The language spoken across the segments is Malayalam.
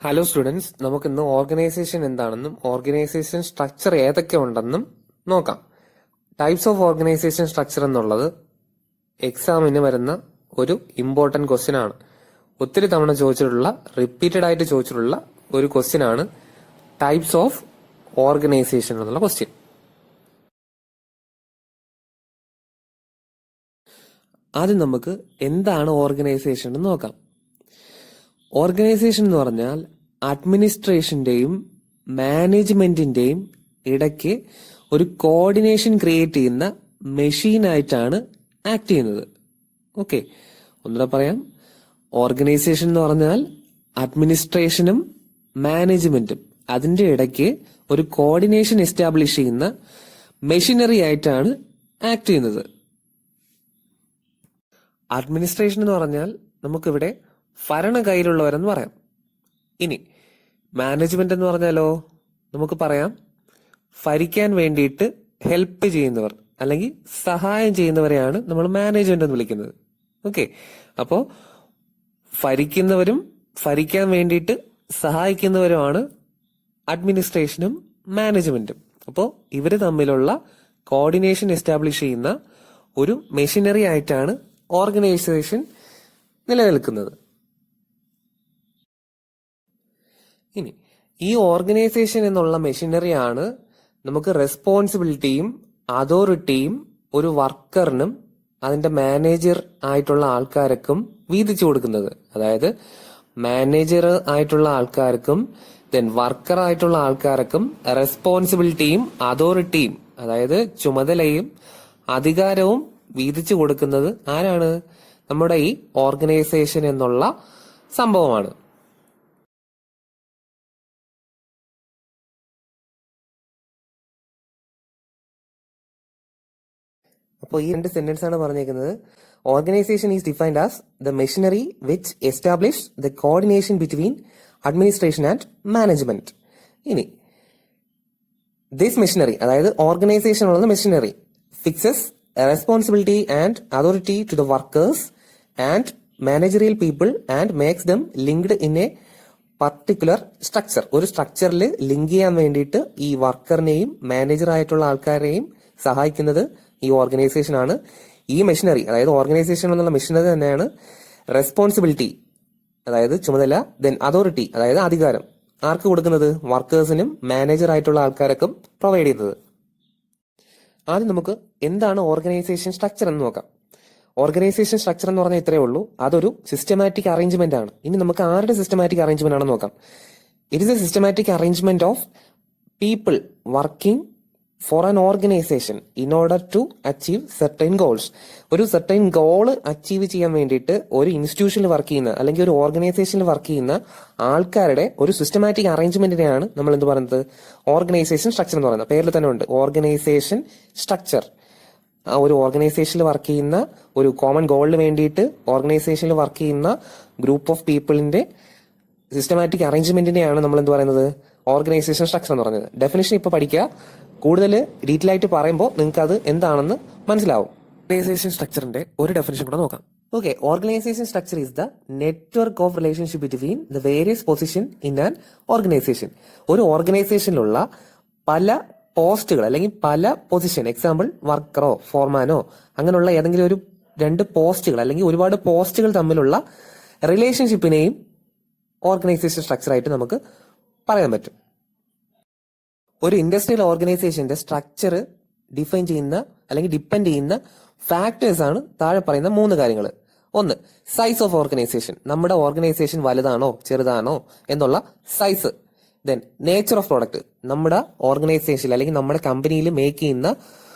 ഹലോ സ്റ്റുഡൻസ്, നമുക്കിന്ന് ഓർഗനൈസേഷൻ എന്താണെന്നും ഓർഗനൈസേഷൻ സ്ട്രക്ചർ ഏതൊക്കെ ഉണ്ടെന്നും നോക്കാം. ടൈപ്സ് ഓഫ് ഓർഗനൈസേഷൻ സ്ട്രക്ചർ എന്നുള്ളത് എക്സാമിന് വരുന്ന ഒരു ഇമ്പോർട്ടന്റ് ക്വസ്റ്റ്യൻ ആണ്. ഒത്തിരി തവണ ചോദിച്ചിട്ടുള്ള, റിപ്പീറ്റഡ് ആയിട്ട് ചോദിച്ചിട്ടുള്ള ഒരു ക്വസ്റ്റ്യൻ ആണ് ടൈപ്സ് ഓഫ് ഓർഗനൈസേഷൻ എന്നുള്ള ക്വസ്റ്റ്യൻ. ആദ്യം നമുക്ക് എന്താണ് ഓർഗനൈസേഷൻ എന്ന് നോക്കാം. ഓർഗനൈസേഷൻ എന്ന് പറഞ്ഞാൽ അഡ്മിനിസ്ട്രേഷന്റെയും മാനേജ്മെന്റിന്റെയും ഇടയ്ക്ക് ഒരു കോർഡിനേഷൻ ക്രിയേറ്റ് ചെയ്യുന്ന മെഷീനായിട്ടാണ് ആക്ട് ചെയ്യുന്നത്. ഓക്കെ, ഒന്നുകൂടെ പറയാം. ഓർഗനൈസേഷൻ എന്ന് പറഞ്ഞാൽ അഡ്മിനിസ്ട്രേഷനും മാനേജ്മെന്റും അതിന്റെ ഇടയ്ക്ക് ഒരു കോർഡിനേഷൻ എസ്റ്റാബ്ലിഷ് ചെയ്യുന്ന മെഷീനറി ആയിട്ടാണ് ആക്ട് ചെയ്യുന്നത്. അഡ്മിനിസ്ട്രേഷൻ എന്ന് പറഞ്ഞാൽ നമുക്കിവിടെ ഭരണ കയ്യിലുള്ളവരെന്ന് പറയാം. ഇനി മാനേജ്മെന്റ് എന്ന് പറഞ്ഞാലോ നമുക്ക് പറയാം ഭരിക്കാൻ വേണ്ടിയിട്ട് ഹെൽപ്പ് ചെയ്യുന്നവർ അല്ലെങ്കിൽ സഹായം ചെയ്യുന്നവരെയാണ് നമ്മൾ മാനേജ്മെന്റ് എന്ന് വിളിക്കുന്നത്. ഓക്കെ, അപ്പോ ഭരിക്കുന്നവരും ഭരിക്കാൻ വേണ്ടിയിട്ട് സഹായിക്കുന്നവരുമാണ് അഡ്മിനിസ്ട്രേഷനും മാനേജ്മെന്റും. അപ്പോൾ ഇവര് തമ്മിലുള്ള കോർഡിനേഷൻ എസ്റ്റാബ്ലിഷ് ചെയ്യുന്ന ഒരു മെഷീനറി ആയിട്ടാണ് ഓർഗനൈസേഷൻ നിലനിൽക്കുന്നത്. ഇനി ഈ ഓർഗനൈസേഷൻ എന്നുള്ള മെഷീനറി ആണ് നമുക്ക് റെസ്പോൺസിബിലിറ്റിയും അതോറിറ്റിയും ഒരു വർക്കറിനും അതിന്റെ മാനേജർ ആയിട്ടുള്ള ആൾക്കാർക്കും വീതിച്ചു കൊടുക്കുന്നത്. അതായത് മാനേജർ ആയിട്ടുള്ള ആൾക്കാർക്കും ദെൻ വർക്കർ ആയിട്ടുള്ള ആൾക്കാർക്കും റെസ്പോൺസിബിലിറ്റിയും അതോറിറ്റിയും അതായത് ചുമതലയും അധികാരവും വീതിച്ചു കൊടുക്കുന്നത് ആരാണ്? നമ്മുടെ ഈ ഓർഗനൈസേഷൻ എന്നുള്ള സംഭവമാണ്. അപ്പോൾ ഈ രണ്ട് സെന്റൻസ് ആണ് പറഞ്ഞേക്കുന്നത്. Organisation is defined as the machinery which establish the coordination between administration and management. ഇനി ദിസ് മെഷീനറി അതായത് ഓർഗനൈസേഷൻ ഉള്ള machinery fixes responsibility and authority to the workers and managerial people and makes them linked in a particular structure. ഒരു സ്ട്രക്ചറിൽ ലിങ്ക് ചെയ്യാൻ വേണ്ടിയിട്ട് ഈ വർക്കറിനെയും മാനേജർ ആയിട്ടുള്ള ആൾക്കാരെയും സഹായിക്കുന്നത് ഈ ഓർഗനൈസേഷൻ ആണ്. ഈ മെഷീനറി അതായത് ഓർഗനൈസേഷൻ എന്നുള്ള മെഷീനറി തന്നെയാണ് റെസ്പോൺസിബിലിറ്റി അതായത് ചുമതല, ദെൻ അതോറിറ്റി അതായത് അധികാരം ആർക്ക് കൊടുക്കുന്നത്? വർക്കേഴ്സിനും മാനേജർ ആയിട്ടുള്ള ആൾക്കാർക്കും പ്രൊവൈഡ് ചെയ്യുന്നത്. ആദ്യം നമുക്ക് എന്താണ് ഓർഗനൈസേഷൻ സ്ട്രക്ചർ എന്ന് നോക്കാം. ഓർഗനൈസേഷൻ സ്ട്രക്ചർ എന്ന് പറഞ്ഞാൽ ഇത്രയേ ഉള്ളൂ, അതൊരു സിസ്റ്റമാറ്റിക് അറേഞ്ച്മെന്റ് ആണ്. ഇനി നമുക്ക് ആരുടെ സിസ്റ്റമാറ്റിക് അറേഞ്ച്മെന്റ് ആണെന്ന് നോക്കാം. It is a systematic arrangement of people working for an organisation in order to achieve certain goals. ഒരു സെർട്ടൈൻ ഗോൾ അച്ചീവ് ചെയ്യാൻ വേണ്ടിയിട്ട് ഒരു ഇൻസ്റ്റിറ്റ്യൂഷനിൽ വർക്ക് ചെയ്യുന്ന അല്ലെങ്കിൽ ഒരു ഓർഗനൈസേഷനിൽ വർക്ക് ചെയ്യുന്ന ആൾക്കാരുടെ ഒരു സിസ്റ്റമാറ്റിക് അറേഞ്ച്മെന്റിനെയാണ് നമ്മൾ എന്ത് പറയുന്നത്? ഓർഗനൈസേഷൻ സ്ട്രക്ചർ എന്ന് പറയുന്നത്. പേരിൽ തന്നെ ഉണ്ട് ഓർഗനൈസേഷൻ സ്ട്രക്ചർ. ആ ഒരു ഓർഗനൈസേഷനിൽ വർക്ക് ചെയ്യുന്ന ഒരു കോമൺ ഗോളിന് വേണ്ടിയിട്ട് ഓർഗനൈസേഷനിൽ വർക്ക് ചെയ്യുന്ന ഗ്രൂപ്പ് ഓഫ് പീപ്പിളിന്റെ സിസ്റ്റമാറ്റിക് അറേഞ്ച്മെന്റിനെയാണ് നമ്മൾ എന്ത് പറയുന്നത്? ഓർഗനൈസേഷൻ സ്ട്രക്ചർ എന്ന് പറയുന്നത്. ഡെഫിനേഷൻ ഇപ്പൊ പഠിക്കുക, കൂടുതൽ ഡീറ്റെയിൽ ആയിട്ട് പറയുമ്പോൾ നിങ്ങൾക്ക് അത് എന്താണെന്ന് മനസ്സിലാവും. ഓർഗനൈസേഷൻ സ്ട്രക്ചറിന്റെ ഒരു ഡെഫിനേഷൻ കൂടെ നോക്കാം. Okay, organisation structure is the network of relationship between the various position in an organisation. ഒരു ഓർഗനൈസേഷനിലുള്ള പല പോസ്റ്റുകൾ അല്ലെങ്കിൽ പല പൊസിഷൻ, എക്സാമ്പിൾ വർക്കറോ ഫോർമാനോ അങ്ങനെയുള്ള ഏതെങ്കിലും ഒരു രണ്ട് പോസ്റ്റുകൾ അല്ലെങ്കിൽ ഒരുപാട് പോസ്റ്റുകൾ തമ്മിലുള്ള റിലേഷൻഷിപ്പിനെയും ഓർഗനൈസേഷൻ സ്ട്രക്ചർ ആയിട്ട് നമുക്ക് പറയാൻ പറ്റും. ഒരു ഇൻഡസ്ട്രിയൽ ഓർഗനൈസേഷന്റെ സ്ട്രക്ചർ ഡിഫൈൻ ചെയ്യുന്ന അല്ലെങ്കിൽ ഡിപ്പെൻഡ് ചെയ്യുന്ന ഫാക്ടേഴ്സ് ആണ് താഴെ പറയുന്ന മൂന്ന് കാര്യങ്ങൾ. ഒന്ന്, സൈസ് ഓഫ് ഓർഗനൈസേഷൻ. നമ്മുടെ ഓർഗനൈസേഷൻ വലുതാണോ ചെറുതാണോ എന്നുള്ള size. Then nature of product. നമ്മുടെ ഓർഗനൈസേഷൻ അല്ലെങ്കിൽ നമ്മുടെ കമ്പനിയിൽ മേക്ക് ചെയ്യുന്ന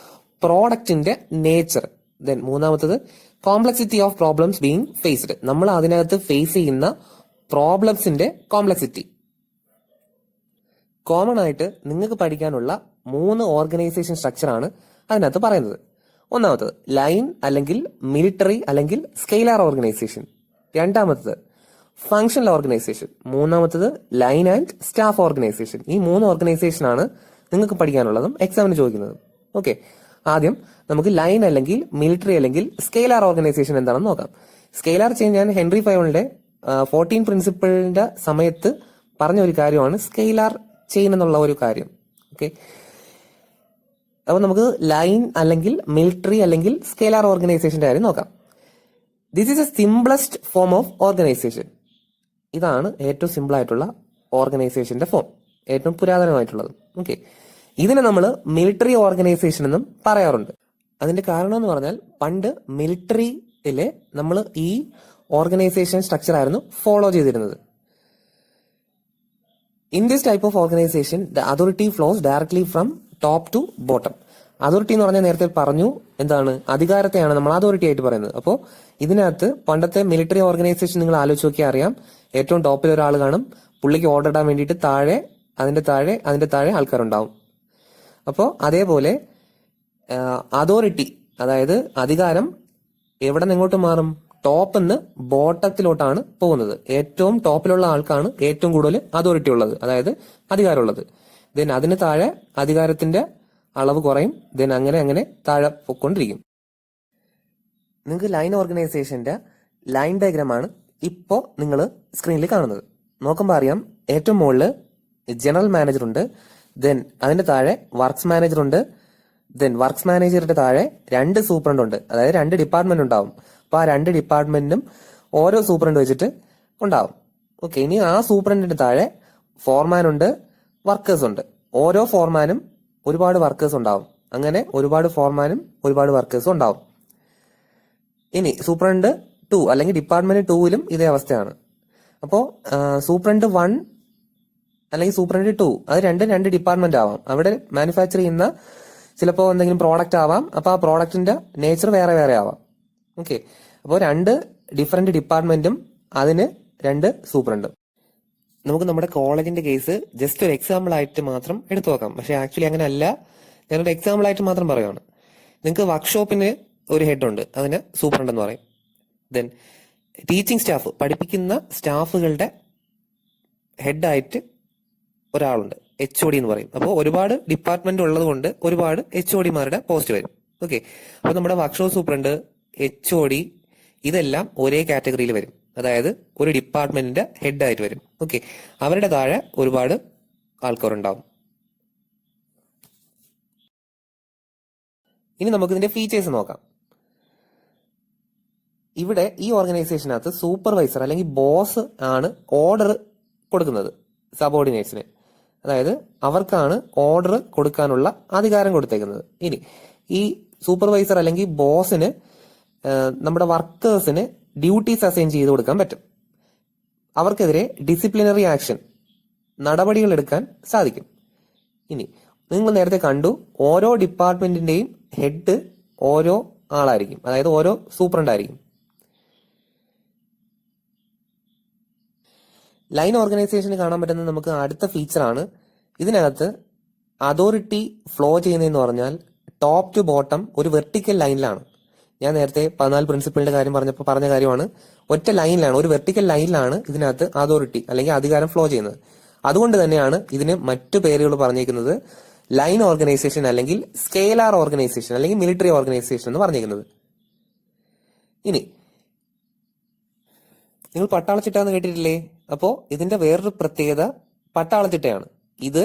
പ്രോഡക്റ്റിന്റെ നേച്ചർ. ദെൻ മൂന്നാമത്തത് complexity of problems being faced. നമ്മൾ അതിനകത്ത് ഫേസ് ചെയ്യുന്ന പ്രോബ്ലംസിന്റെ കോംപ്ലക്സിറ്റി. കോമൺ ആയിട്ട് നിങ്ങൾക്ക് പഠിക്കാനുള്ള മൂന്ന് ഓർഗനൈസേഷൻ സ്ട്രക്ചർ ആണ് അതിനകത്ത് പറയുന്നത്. ഒന്നാമത്തത് ലൈൻ അല്ലെങ്കിൽ മിലിറ്ററി അല്ലെങ്കിൽ സ്കെയിലാർ ഓർഗനൈസേഷൻ. രണ്ടാമത്തത് ഫങ്ഷണൽ ഓർഗനൈസേഷൻ. മൂന്നാമത്തത് ലൈൻ ആൻഡ് സ്റ്റാഫ് ഓർഗനൈസേഷൻ. ഈ മൂന്ന് ഓർഗനൈസേഷൻ ആണ് നിങ്ങൾക്ക് പഠിക്കാനുള്ളതും എക്സാമിന് ചോദിക്കുന്നതും. ഓക്കെ, ആദ്യം നമുക്ക് ലൈൻ അല്ലെങ്കിൽ മിലിറ്ററി അല്ലെങ്കിൽ സ്കെയിലാർ ഓർഗനൈസേഷൻ എന്താണെന്ന് നോക്കാം. സ്കെയിലാർ ചേഞ്ച് ഞാൻ ഹെൻറി ഫയോളിന്റെ 14 പ്രിൻസിപ്പിളിന്റെ സമയത്ത് പറഞ്ഞ ഒരു കാര്യമാണ് സ്കെയിലാർ ചെയിൻ എന്നുള്ള ഒരു കാര്യം. ഓക്കെ, അപ്പോൾ നമുക്ക് ലൈൻ അല്ലെങ്കിൽ മിലിറ്ററി അല്ലെങ്കിൽ സ്കെയിലാർ ഓർഗനൈസേഷന്റെ കാര്യം നോക്കാം. This is A simplest form of organisation. ഇതാണ് ഏറ്റവും സിമ്പിൾ ആയിട്ടുള്ള ഓർഗനൈസേഷന്റെ ഫോം, ഏറ്റവും പുരാതനമായിട്ടുള്ളത്. ഓക്കെ, ഇതിനെ നമ്മൾ മിലിറ്ററി ഓർഗനൈസേഷൻ എന്നും പറയാറുണ്ട്. അതിന്റെ കാരണം എന്ന് പറഞ്ഞാൽ പണ്ട് മിലിറ്ററിയിലെ നമ്മൾ ഈ ഓർഗനൈസേഷൻ സ്ട്രക്ചർ ആയിരുന്നു ഫോളോ ചെയ്തിരുന്നത്. In this type of organisation the authority flows directly from top to bottom. Authority എന്ന് പറഞ്ഞാൽ നേരത്തെ പറഞ്ഞു എന്താണ്, അധികാരത്തെയാണ് നമ്മൾ അതോറിറ്റി ആയിട്ട് പറയുന്നത്. അപ്പോൾ ഇതിനകത്ത് പണ്ടത്തെ മിലിറ്ററി ഓർഗനൈസേഷൻ നിങ്ങൾ ആലോചിച്ച് നോക്കിയാൽ അറിയാം, ഏറ്റവും ടോപ്പിൽ ഒരാൾ കാണും, പുള്ളിക്ക് ഓർഡർ ഇടാൻ വേണ്ടിയിട്ട് അതിന്റെ താഴെ ആൾക്കാരുണ്ടാവും. അപ്പോൾ അതേപോലെ അതോറിറ്റി, അതായത് അധികാരം എവിടെ നിന്ന് എങ്ങോട്ട് മാറും, ടോപ്പിൽ നിന്ന് ബോട്ടത്തിലോട്ടാണ് പോകുന്നത്. ഏറ്റവും ടോപ്പിലുള്ള ആൾക്കാണ് ഏറ്റവും കൂടുതൽ അതോറിറ്റി ഉള്ളത്, അതായത് അധികാരമുള്ളത്. ദെൻ അതിന് താഴെ അധികാരത്തിന്റെ അളവ് കുറയും. ദെൻ അങ്ങനെ താഴെ പൊയ്ക്കൊണ്ടിരിക്കും. നിങ്ങൾക്ക് ലൈൻ ഓർഗനൈസേഷന്റെ ലൈൻ ഡയഗ്രാം ആണ് ഇപ്പോ നിങ്ങൾ സ്ക്രീനിൽ കാണുന്നത്. നോക്കുമ്പോൾ അറിയാം, ഏറ്റവും മുകളിൽ ജനറൽ മാനേജർ ഉണ്ട്, ദെൻ അതിന്റെ താഴെ വർക്ക്സ് മാനേജർ ഉണ്ട്, ദെൻ വർക്ക്സ് മാനേജറുടെ താഴെ 2 സൂപ്രണ്ട് ഉണ്ട്, അതായത് 2 ഡിപ്പാർട്ട്മെന്റ് ഉണ്ടാവും. അപ്പൊ ആ 2 ഡിപ്പാർട്ട്മെന്റിനും ഓരോ സൂപ്രണ്ട് വെച്ചിട്ട് ഉണ്ടാവും. ഓക്കെ, ഇനി ആ സൂപ്രണ്ടിന്റെ താഴെ ഫോർമാൻ ഉണ്ട്, വർക്കേഴ്സ് ഉണ്ട്. ഓരോ ഫോർമാനും ഒരുപാട് വർക്കേഴ്സ് ഉണ്ടാവും. അങ്ങനെ ഒരുപാട് ഫോർമാനും ഒരുപാട് വർക്കേഴ്സും ഉണ്ടാവും. ഇനി സൂപ്രണ്ട് 2 അല്ലെങ്കിൽ ഡിപ്പാർട്ട്മെന്റ് 2ലും ഇതേ അവസ്ഥയാണ്. അപ്പോ സൂപ്രണ്ട് 1 അല്ലെങ്കിൽ സൂപ്രണ്ട് 2 അത് രണ്ട് ഡിപ്പാർട്ട്മെന്റ് ആവാം. അവിടെ മാനുഫാക്ചർ ചെയ്യുന്ന ചിലപ്പോൾ എന്തെങ്കിലും പ്രോഡക്റ്റ് ആവാം. അപ്പൊ ആ പ്രോഡക്റ്റിന്റെ നേച്ചർ വേറെ വേറെ ആവാം. ഓക്കെ, അപ്പോൾ 2 ഡിഫറെന്റ് ഡിപ്പാർട്ട്മെന്റും അതിന് 2 സൂപ്രണ്ടും. നമുക്ക് നമ്മുടെ കോളേജിന്റെ കേസ് ജസ്റ്റ് ഒരു എക്സാമ്പിൾ ആയിട്ട് മാത്രം എടുത്തു നോക്കാം. പക്ഷെ ആക്ച്വലി അങ്ങനെ അല്ല, ഞാനൊരു എക്സാമ്പിൾ ആയിട്ട് മാത്രം പറയുകയാണ്. നിങ്ങൾക്ക് വർക്ക്ഷോപ്പിന് ഒരു ഹെഡ് ഉണ്ട്, അതിന് സൂപ്രണ്ട് എന്ന് പറയും. ദെൻ ടീച്ചിങ് സ്റ്റാഫ്, പഠിപ്പിക്കുന്ന സ്റ്റാഫുകളുടെ ഹെഡായിട്ട് ഒരാളുണ്ട്, HOD എന്ന് പറയും. അപ്പോൾ ഒരുപാട് ഡിപ്പാർട്ട്മെന്റ് ഉള്ളത് കൊണ്ട് ഒരുപാട് HODമാരുടെ പോസ്റ്റ് വരും. ഓക്കെ, അപ്പോൾ നമ്മുടെ വർക്ക്ഷോപ്പ് സൂപ്രണ്ട്, HOD ഇതെല്ലാം ഒരേ കാറ്റഗറിയിൽ വരും, അതായത് ഒരു ഡിപ്പാർട്ട്മെന്റിന്റെ ഹെഡായിട്ട് വരും. ഓക്കെ, അവരുടെ താഴെ ഒരുപാട് ആൾക്കാരുണ്ടാവും. ഇനി നമുക്ക് ഇതിന്റെ ഫീച്ചേഴ്സ് നോക്കാം. ഇവിടെ ഈ ഓർഗനൈസേഷനകത്ത് സൂപ്പർവൈസർ അല്ലെങ്കിൽ ബോസ് ആണ് ഓർഡർ കൊടുക്കുന്നത് സബോർഡിനേറ്റ്സിന്, അതായത് അവർക്കാണ് ഓർഡർ കൊടുക്കാനുള്ള അധികാരം കൊടുത്തേക്കുന്നത്. ഇനി ഈ സൂപ്പർവൈസർ അല്ലെങ്കിൽ ബോസിന് നമ്മുടെ വർക്കേഴ്സിന് ഡ്യൂട്ടീസ് അസൈൻ ചെയ്ത് കൊടുക്കാൻ പറ്റും. അവർക്കെതിരെ ഡിസിപ്ലിനറി ആക്ഷൻ, നടപടികൾ എടുക്കാൻ സാധിക്കും. ഇനി നിങ്ങൾ നേരത്തെ കണ്ടു, ഓരോ ഡിപ്പാർട്ട്മെന്റിന്റെയും ഹെഡ് ഓരോ ആളായിരിക്കും, അതായത് ഓരോ സൂപ്രണ്ട് ആയിരിക്കും. ലൈൻ ഓർഗനൈസേഷന് കാണാൻ പറ്റുന്ന നമുക്ക് അടുത്ത ഫീച്ചറാണ്, ഇതിനകത്ത് അതോറിറ്റി ഫ്ലോ ചെയ്യുന്നതെന്ന് പറഞ്ഞാൽ ടോപ്പ് ടു ബോട്ടം ഒരു വെർട്ടിക്കൽ ലൈനിലാണ്. ഞാൻ നേരത്തെ 14 പ്രിൻസിപ്പിളിന്റെ കാര്യം പറഞ്ഞപ്പോൾ പറഞ്ഞ കാര്യമാണ്, ഒറ്റ ലൈനിലാണ്, ഒരു വെർട്ടിക്കൽ ലൈനിലാണ് ഇതിനകത്ത് അതോറിറ്റി അല്ലെങ്കിൽ അധികാരം ഫ്ലോ ചെയ്യുന്നത്. അതുകൊണ്ട് തന്നെയാണ് ഇതിന് മറ്റു പേരുകൾ പറഞ്ഞേക്കുന്നത് ലൈൻ ഓർഗനൈസേഷൻ അല്ലെങ്കിൽ സ്കെയിലാർ ഓർഗനൈസേഷൻ അല്ലെങ്കിൽ മിലിറ്ററി ഓർഗനൈസേഷൻ എന്ന് പറഞ്ഞേക്കുന്നത്. ഇനി നിങ്ങൾ പട്ടാളച്ചിട്ട എന്ന് കേട്ടിട്ടില്ലേ? അപ്പോ ഇതിന്റെ വേറൊരു പ്രത്യേകത പട്ടാളച്ചിട്ടയാണ്. ഇത്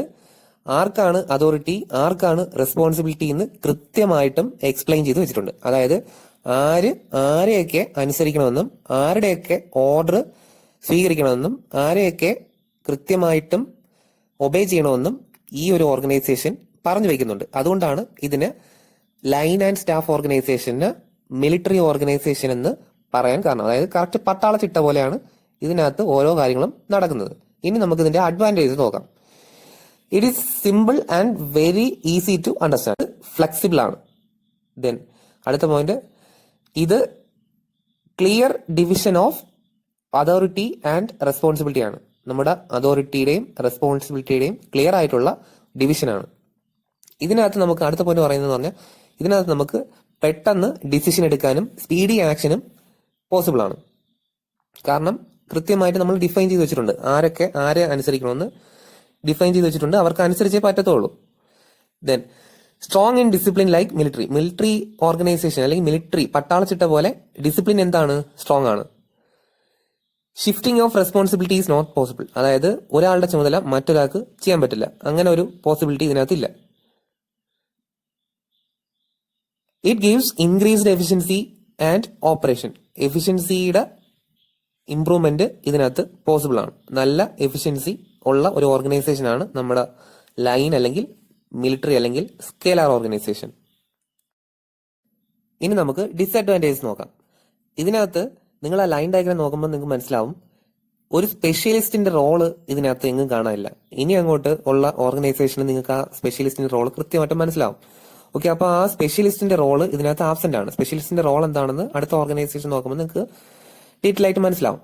ആർക്കാണ് അതോറിറ്റി, ആർക്കാണ് റെസ്പോൺസിബിലിറ്റി എന്ന് കൃത്യമായിട്ടും എക്സ്പ്ലെയിൻ ചെയ്ത് വെച്ചിട്ടുണ്ട്. അതായത് ആരെയൊക്കെ അനുസരിക്കണമെന്നും ആരുടെയൊക്കെ ഓർഡർ സ്വീകരിക്കണമെന്നും ആരെയൊക്കെ കൃത്യമായിട്ടും ഒബേ ചെയ്യണമെന്നും ഈ ഒരു ഓർഗനൈസേഷൻ പറഞ്ഞു വെക്കുന്നുണ്ട്. അതുകൊണ്ടാണ് ഇതിന് ലൈൻ ആൻഡ് സ്റ്റാഫ് ഓർഗനൈസേഷന് മിലിറ്ററി ഓർഗനൈസേഷൻ എന്ന് പറയാൻ കാരണം. അതായത് കറക്റ്റ് പട്ടാള ചിട്ട പോലെയാണ് ഇതിനകത്ത് ഓരോ കാര്യങ്ങളും നടക്കുന്നത്. ഇനി നമുക്ക് ഇതിന്റെ അഡ്വാൻറ്റേജ് നോക്കാം. It is simple and very easy to understand, flexible ആണ്. ദെൻ അടുത്ത പോയിന്റ്, ഇത് clear division of authority and responsibility ആണ്. നമ്മുടെ അതോറിറ്റിയുടെയും റെസ്പോൺസിബിലിറ്റിയുടെയും ക്ലിയർ ആയിട്ടുള്ള ഡിവിഷനാണ്. ഇതിനകത്ത് നമുക്ക് അടുത്ത പോയിന്റ് പറയുന്നത് പറഞ്ഞാൽ, ഇതിനകത്ത് നമുക്ക് പെട്ടെന്ന് ഡിസിഷൻ എടുക്കാനും സ്പീഡി ആക്ഷനും പോസിബിൾ ആണ്. കാരണം കൃത്യമായിട്ട് നമ്മൾ ഡിഫൈൻ ചെയ്ത് വെച്ചിട്ടുണ്ട്, ആരെ അനുസരിക്കണമെന്ന് ഡിഫൈൻ ചെയ്ത് വെച്ചിട്ടുണ്ട്, അവർക്ക് അനുസരിച്ചേ പറ്റത്തുള്ളൂ. Then strong in discipline like military organization അല്ലെങ്കിൽ മിലിറ്ററി പട്ടാളച്ചിട്ട പോലെ ഡിസിപ്ലിൻ എന്താണ്, സ്ട്രോങ് ആണ്. Shifting of responsibility is not possible. അതായത് ഒരാളുടെ ചുമതല മറ്റൊരാൾക്ക് ചെയ്യാൻ പറ്റില്ല. അങ്ങനെ ഒരു പോസിബിലിറ്റി ഇതിനകത്തില്ല. It gives increased efficiency and operation. എഫിഷ്യൻസിയുടെ ഇംപ്രൂവ്മെന്റ് ഇതിനകത്ത് പോസിബിൾ ആണ്. നല്ല എഫിഷ്യൻസി ഉള്ള ഒരു ഓർഗനൈസേഷൻ ആണ് നമ്മുടെ ലൈൻ അല്ലെങ്കിൽ മിലിറ്ററി അല്ലെങ്കിൽ സ്കേലാർ ഓർഗനൈസേഷൻ. ഇനി നമുക്ക് ഡിസഡ്വാൻറ്റേജസ് നോക്കാം. ഇതിനകത്ത് നിങ്ങൾ ആ ലൈൻ ഡയഗ്രാം നോക്കുമ്പോൾ നിങ്ങൾക്ക് മനസ്സിലാവും ഒരു സ്പെഷ്യലിസ്റ്റിന്റെ റോള് ഇതിനകത്ത് എങ്ങും കാണാനില്ല. ഇനി അങ്ങോട്ട് ഉള്ള ഓർഗനൈസേഷനിൽ നിങ്ങൾക്ക് ആ സ്പെഷ്യലിസ്റ്റിന്റെ റോള് കൃത്യമായിട്ട് മനസ്സിലാവും. ഓക്കെ, അപ്പൊ ആ സ്പെഷ്യലിസ്റ്റിന്റെ റോള് ഇതിനകത്ത് ആബ്സെന്റ് ആണ്. സ്പെഷ്യലിസ്റ്റിന്റെ റോൾ എന്താണെന്ന് അടുത്ത ഓർഗനൈസേഷൻ നോക്കുമ്പോൾ നിങ്ങൾക്ക് ഡീറ്റെയിൽ ആയിട്ട് മനസ്സിലാവും.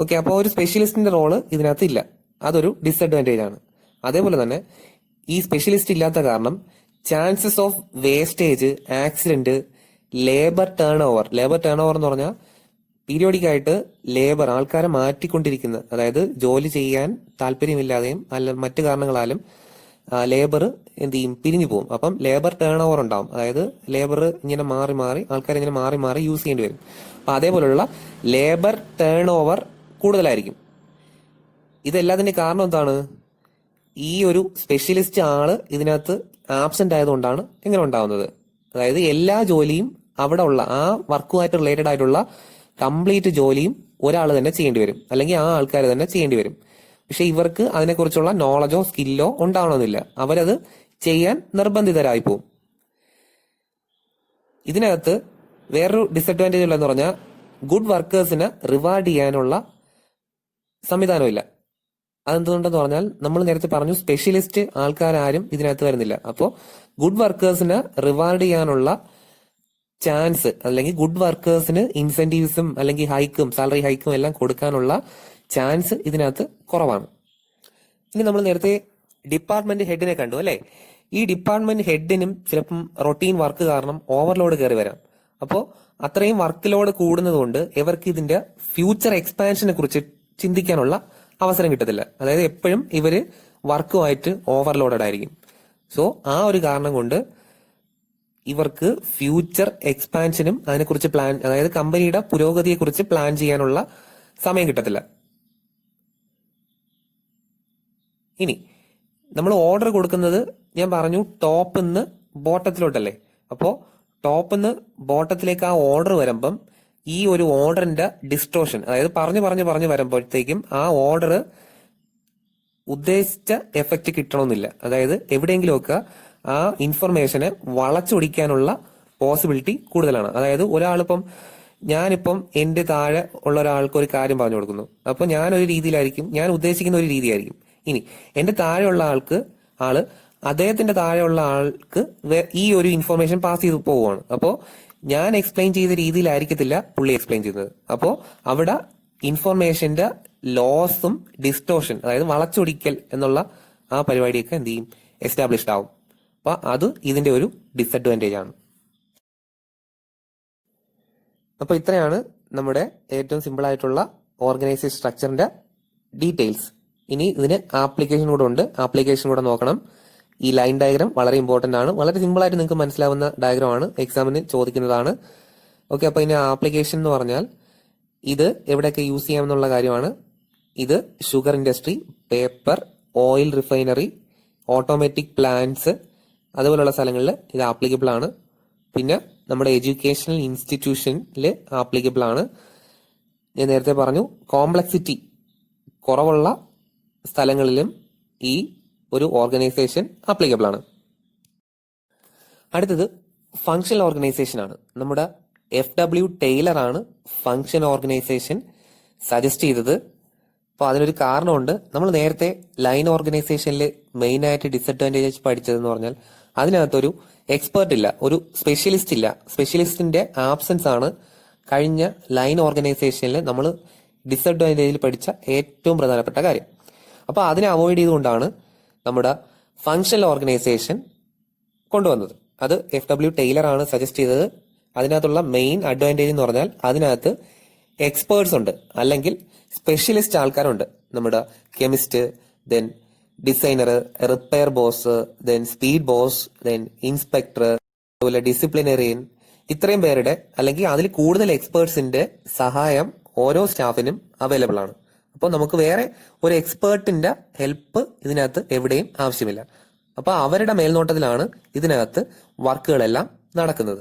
ഓക്കെ, അപ്പോൾ ഒരു സ്പെഷ്യലിസ്റ്റിന്റെ റോള് ഇതിനകത്ത് ഇല്ല. അതൊരു ഡിസഡ്വാൻറ്റേജ് ആണ്. അതേപോലെ തന്നെ ഈ സ്പെഷ്യലിസ്റ്റ് ഇല്ലാത്ത കാരണം chances of wastage, accident, labour turn over എന്ന് പറഞ്ഞാൽ പീരിയോഡിക് ആയിട്ട് ലേബർ ആൾക്കാരെ മാറ്റിക്കൊണ്ടിരിക്കുന്ന, അതായത് ജോലി ചെയ്യാൻ താല്പര്യമില്ലാതെയും അല്ല മറ്റു കാരണങ്ങളാലും ലേബർ എന്ത് ചെയ്യും, പിരിഞ്ഞു പോകും. അപ്പം ലേബർ ടേൺ ഓവർ ഉണ്ടാവും. അതായത് ലേബർ ഇങ്ങനെ മാറി മാറി ആൾക്കാർ ഇങ്ങനെ മാറി മാറി യൂസ് ചെയ്യേണ്ടി വരും. അപ്പൊ അതേപോലുള്ള ലേബർ ടേൺ ഓവർ കൂടുതലായിരിക്കും. ഇതെല്ലാത്തിന്റെ കാരണം എന്താണ്? ഈ ഒരു സ്പെഷ്യലിസ്റ്റ് ആള് ഇതിനകത്ത് ആബ്സെന്റ് ആയതുകൊണ്ടാണ് ഇങ്ങനെ ഉണ്ടാവുന്നത്. അതായത് എല്ലാ ജോലിയും അവിടെ ഉള്ള ആ വർക്കുമായിട്ട് റിലേറ്റഡ് ആയിട്ടുള്ള കംപ്ലീറ്റ് ജോലിയും ഒരാൾ തന്നെ ചെയ്യേണ്ടി വരും, അല്ലെങ്കിൽ ആ ആൾക്കാർ തന്നെ ചെയ്യേണ്ടി വരും. പക്ഷെ ഇവർക്ക് അതിനെക്കുറിച്ചുള്ള നോളജോ സ്കില്ലോ ഉണ്ടാവണമെന്നില്ല. അവരത് ചെയ്യാൻ നിർബന്ധിതരായി പോകും. ഇതിനകത്ത് വേറൊരു ഡിസഡ്വാൻറ്റേജ് ഉള്ളതെന്ന് പറഞ്ഞാൽ ഗുഡ് വർക്കേഴ്സിനെ റിവാർഡ് ചെയ്യാനുള്ള സംവിധാനമില്ല. അതെന്തുകൊണ്ടെന്ന് പറഞ്ഞാൽ നമ്മൾ നേരത്തെ പറഞ്ഞു സ്പെഷ്യലിസ്റ്റ് ആൾക്കാരും ഇതിനകത്ത് വരുന്നില്ല. അപ്പോൾ ഗുഡ് വർക്കേഴ്സിനെ റിവാർഡ് ചെയ്യാനുള്ള ചാൻസ്, അല്ലെങ്കിൽ ഗുഡ് വർക്കേഴ്സിന് ഇൻസെന്റീവ്സും അല്ലെങ്കിൽ ഹൈക്കും സാലറി ഹൈക്കും എല്ലാം കൊടുക്കാനുള്ള ചാൻസ് ഇതിനകത്ത് കുറവാണ്. ഇനി നമ്മൾ നേരത്തെ ഡിപ്പാർട്ട്മെന്റ് ഹെഡിനെ കണ്ടു അല്ലെ. ഈ ഡിപ്പാർട്ട്മെന്റ് ഹെഡിനും ചിലപ്പം റൊട്ടീൻ വർക്ക് കാരണം ഓവർലോഡ് കയറി വരാം. അപ്പോൾ അത്രയും വർക്ക് ലോഡ് കൂടുന്നത് കൊണ്ട് ഇവർക്ക് ഇതിന്റെ ഫ്യൂച്ചർ എക്സ്പാൻഷനെ കുറിച്ച് ചിന്തിക്കാനുള്ള അവസരം കിട്ടത്തില്ല. അതായത് എപ്പോഴും ഇവര് വർക്കുമായിട്ട് ഓവർലോഡഡ് ആയിരിക്കും. സോ ആ ഒരു കാരണം കൊണ്ട് ഇവർക്ക് ഫ്യൂച്ചർ എക്സ്പാൻഷനും അതിനെക്കുറിച്ച് പ്ലാൻ, അതായത് കമ്പനിയുടെ പുരോഗതിയെ കുറിച്ച് പ്ലാൻ ചെയ്യാനുള്ള സമയം കിട്ടത്തില്ല. ഇനി നമ്മൾ ഓർഡർ കൊടുക്കുന്നത് ഞാൻ പറഞ്ഞു ടോപ്പിൽ നിന്ന് ബോട്ടത്തിലോട്ടല്ലേ. അപ്പോൾ ടോപ്പിൽ നിന്ന് ബോട്ടത്തിലേക്ക് ആ ഓർഡർ വരുമ്പം ഈ ഒരു ഓർഡറിന്റെ ഡിസ്ട്രോഷൻ, അതായത് പറഞ്ഞു വരുമ്പോഴത്തേക്കും ആ ഓർഡർ ഉദ്ദേശിച്ച എഫക്റ്റ് കിട്ടണമെന്നില്ല. അതായത് എവിടെയെങ്കിലുമൊക്കെ ആ ഇൻഫർമേഷനെ വളച്ചൊടിക്കാനുള്ള പോസിബിലിറ്റി കൂടുതലാണ്. അതായത് ഒരാളിപ്പം ഞാനിപ്പം എന്റെ താഴെ ഉള്ള ഒരാൾക്ക് ഒരു കാര്യം പറഞ്ഞു കൊടുക്കുന്നു. അപ്പൊ ഞാനൊരു രീതിയിലായിരിക്കും, ഞാൻ ഉദ്ദേശിക്കുന്ന ഒരു രീതിയായിരിക്കും. ഇനി എന്റെ താഴെയുള്ള ആള് അദ്ദേഹത്തിന്റെ താഴെയുള്ള ആൾക്ക് ഈ ഒരു ഇൻഫർമേഷൻ പാസ് ചെയ്ത് പോവുകയാണ്. അപ്പോൾ ഞാൻ എക്സ്പ്ലെയിൻ ചെയ്ത രീതിയിലായിരിക്കത്തില്ല പുള്ളി എക്സ്പ്ലെയിൻ ചെയ്തത്. അപ്പോൾ അവിടെ ഇൻഫർമേഷന്റെ ലോസും ഡിസ്റ്റോഷൻ, അതായത് വളച്ചൊടിക്കൽ എന്നുള്ള ആ പരിപാടിയൊക്കെ എന്ത് ചെയ്യും, എസ്റ്റാബ്ലിഷ്ഡ് ആവും. അപ്പൊ അത് ഇതിന്റെ ഒരു ഡിസഡ്വാൻറ്റേജ് ആണ്. അപ്പൊ ഇത്രയാണ് നമ്മുടെ ഏറ്റവും സിമ്പിൾ ആയിട്ടുള്ള ഓർഗനൈസേഷൻ സ്ട്രക്ചറിന്റെ ഡീറ്റെയിൽസ്. ഇനി ഇതിന് ആപ്ലിക്കേഷൻ കൂടെ ഉണ്ട്, ആപ്ലിക്കേഷൻ കൂടെ നോക്കണം. ഈ ലൈൻ ഡയഗ്രാം വളരെ ഇമ്പോർട്ടന്റ് ആണ്. വളരെ സിമ്പിൾ ആയിട്ട് നിങ്ങൾക്ക് മനസ്സിലാവുന്ന ഡയഗ്രാം ആണ്, എക്സാമിന് ചോദിക്കുന്നതാണ്. ഓക്കെ, അപ്പൊ ഇതിന്റെ ആപ്ലിക്കേഷൻ എന്ന് പറഞ്ഞാൽ ഇത് എവിടെയൊക്കെ യൂസ് ചെയ്യാമെന്നുള്ള കാര്യമാണ്. ഇത് sugar industry, paper, oil refinery, automatic plants അതുപോലുള്ള സ്ഥലങ്ങളിൽ ഇത് ആപ്ലിക്കബിൾ ആണ്. പിന്നെ നമ്മുടെ എഡ്യൂക്കേഷണൽ ഇൻസ്റ്റിറ്റ്യൂഷനിൽ ആപ്ലിക്കബിൾ ആണ്. ഞാൻ നേരത്തെ പറഞ്ഞു കോംപ്ലക്സിറ്റി കുറവുള്ള സ്ഥലങ്ങളിലും ഈ ഒരു ഓർഗനൈസേഷൻ ആപ്ലിക്കബിൾ ആണ്. അടുത്തത് ഫങ്ഷണൽ ഓർഗനൈസേഷൻ ആണ്. നമ്മുടെ FW ടൈലർ ആണ് ഫങ്ഷൻ ഓർഗനൈസേഷൻ സജസ്റ്റ് ചെയ്തത്. അപ്പോൾ അതിനൊരു കാരണമുണ്ട്. നമ്മൾ നേരത്തെ ലൈൻ ഓർഗനൈസേഷനിൽ മെയിൻ ആയിട്ട് ഡിസഡ്വാൻറ്റേജ് പഠിച്ചതെന്ന് പറഞ്ഞാൽ അതിനകത്തൊരു എക്സ്പേർട്ട് ഇല്ല, ഒരു സ്പെഷ്യലിസ്റ്റ് ഇല്ല. സ്പെഷ്യലിസ്റ്റിന്റെ ആബ്സെൻസ് ആണ് കഴിഞ്ഞ ലൈൻ ഓർഗനൈസേഷനിൽ നമ്മൾ ഡിസഡ്വാൻറ്റേജിൽ പഠിച്ച ഏറ്റവും പ്രധാനപ്പെട്ട കാര്യം. അപ്പൊ അതിനെ അവോയ്ഡ് ചെയ്തുകൊണ്ടാണ് നമ്മുടെ ഫങ്ഷണൽ ഓർഗനൈസേഷൻ കൊണ്ടുവന്നത്. അത് FW ടൈലർ ആണ് സജസ്റ്റ് ചെയ്തത്. അതിനകത്തുള്ള മെയിൻ അഡ്വാൻറ്റേജ് എന്ന് പറഞ്ഞാൽ അതിനകത്ത് എക്സ്പേർട്സ് ഉണ്ട്, അല്ലെങ്കിൽ സ്പെഷ്യലിസ്റ്റ് ആൾക്കാരുണ്ട്. നമ്മുടെ chemist, then designer, repair boss, then speed boss, then inspector, അതുപോലെ ഡിസിപ്ലിനറിയൻ, ഇത്രയും പേരുടെ അല്ലെങ്കിൽ അതിൽ കൂടുതൽ എക്സ്പേർട്സിന്റെ സഹായം ഓരോ സ്റ്റാഫിനും അവൈലബിൾ ആണ്. അപ്പോൾ നമുക്ക് വേറെ ഒരു എക്സ്പേർട്ടിന്റെ ഹെൽപ്പ് ഇതിനകത്ത് എവിടെയും ആവശ്യമില്ല. അപ്പൊ അവരുടെ മേൽനോട്ടത്തിലാണ് ഇതിനകത്ത് വർക്കുകളെല്ലാം നടക്കുന്നത്.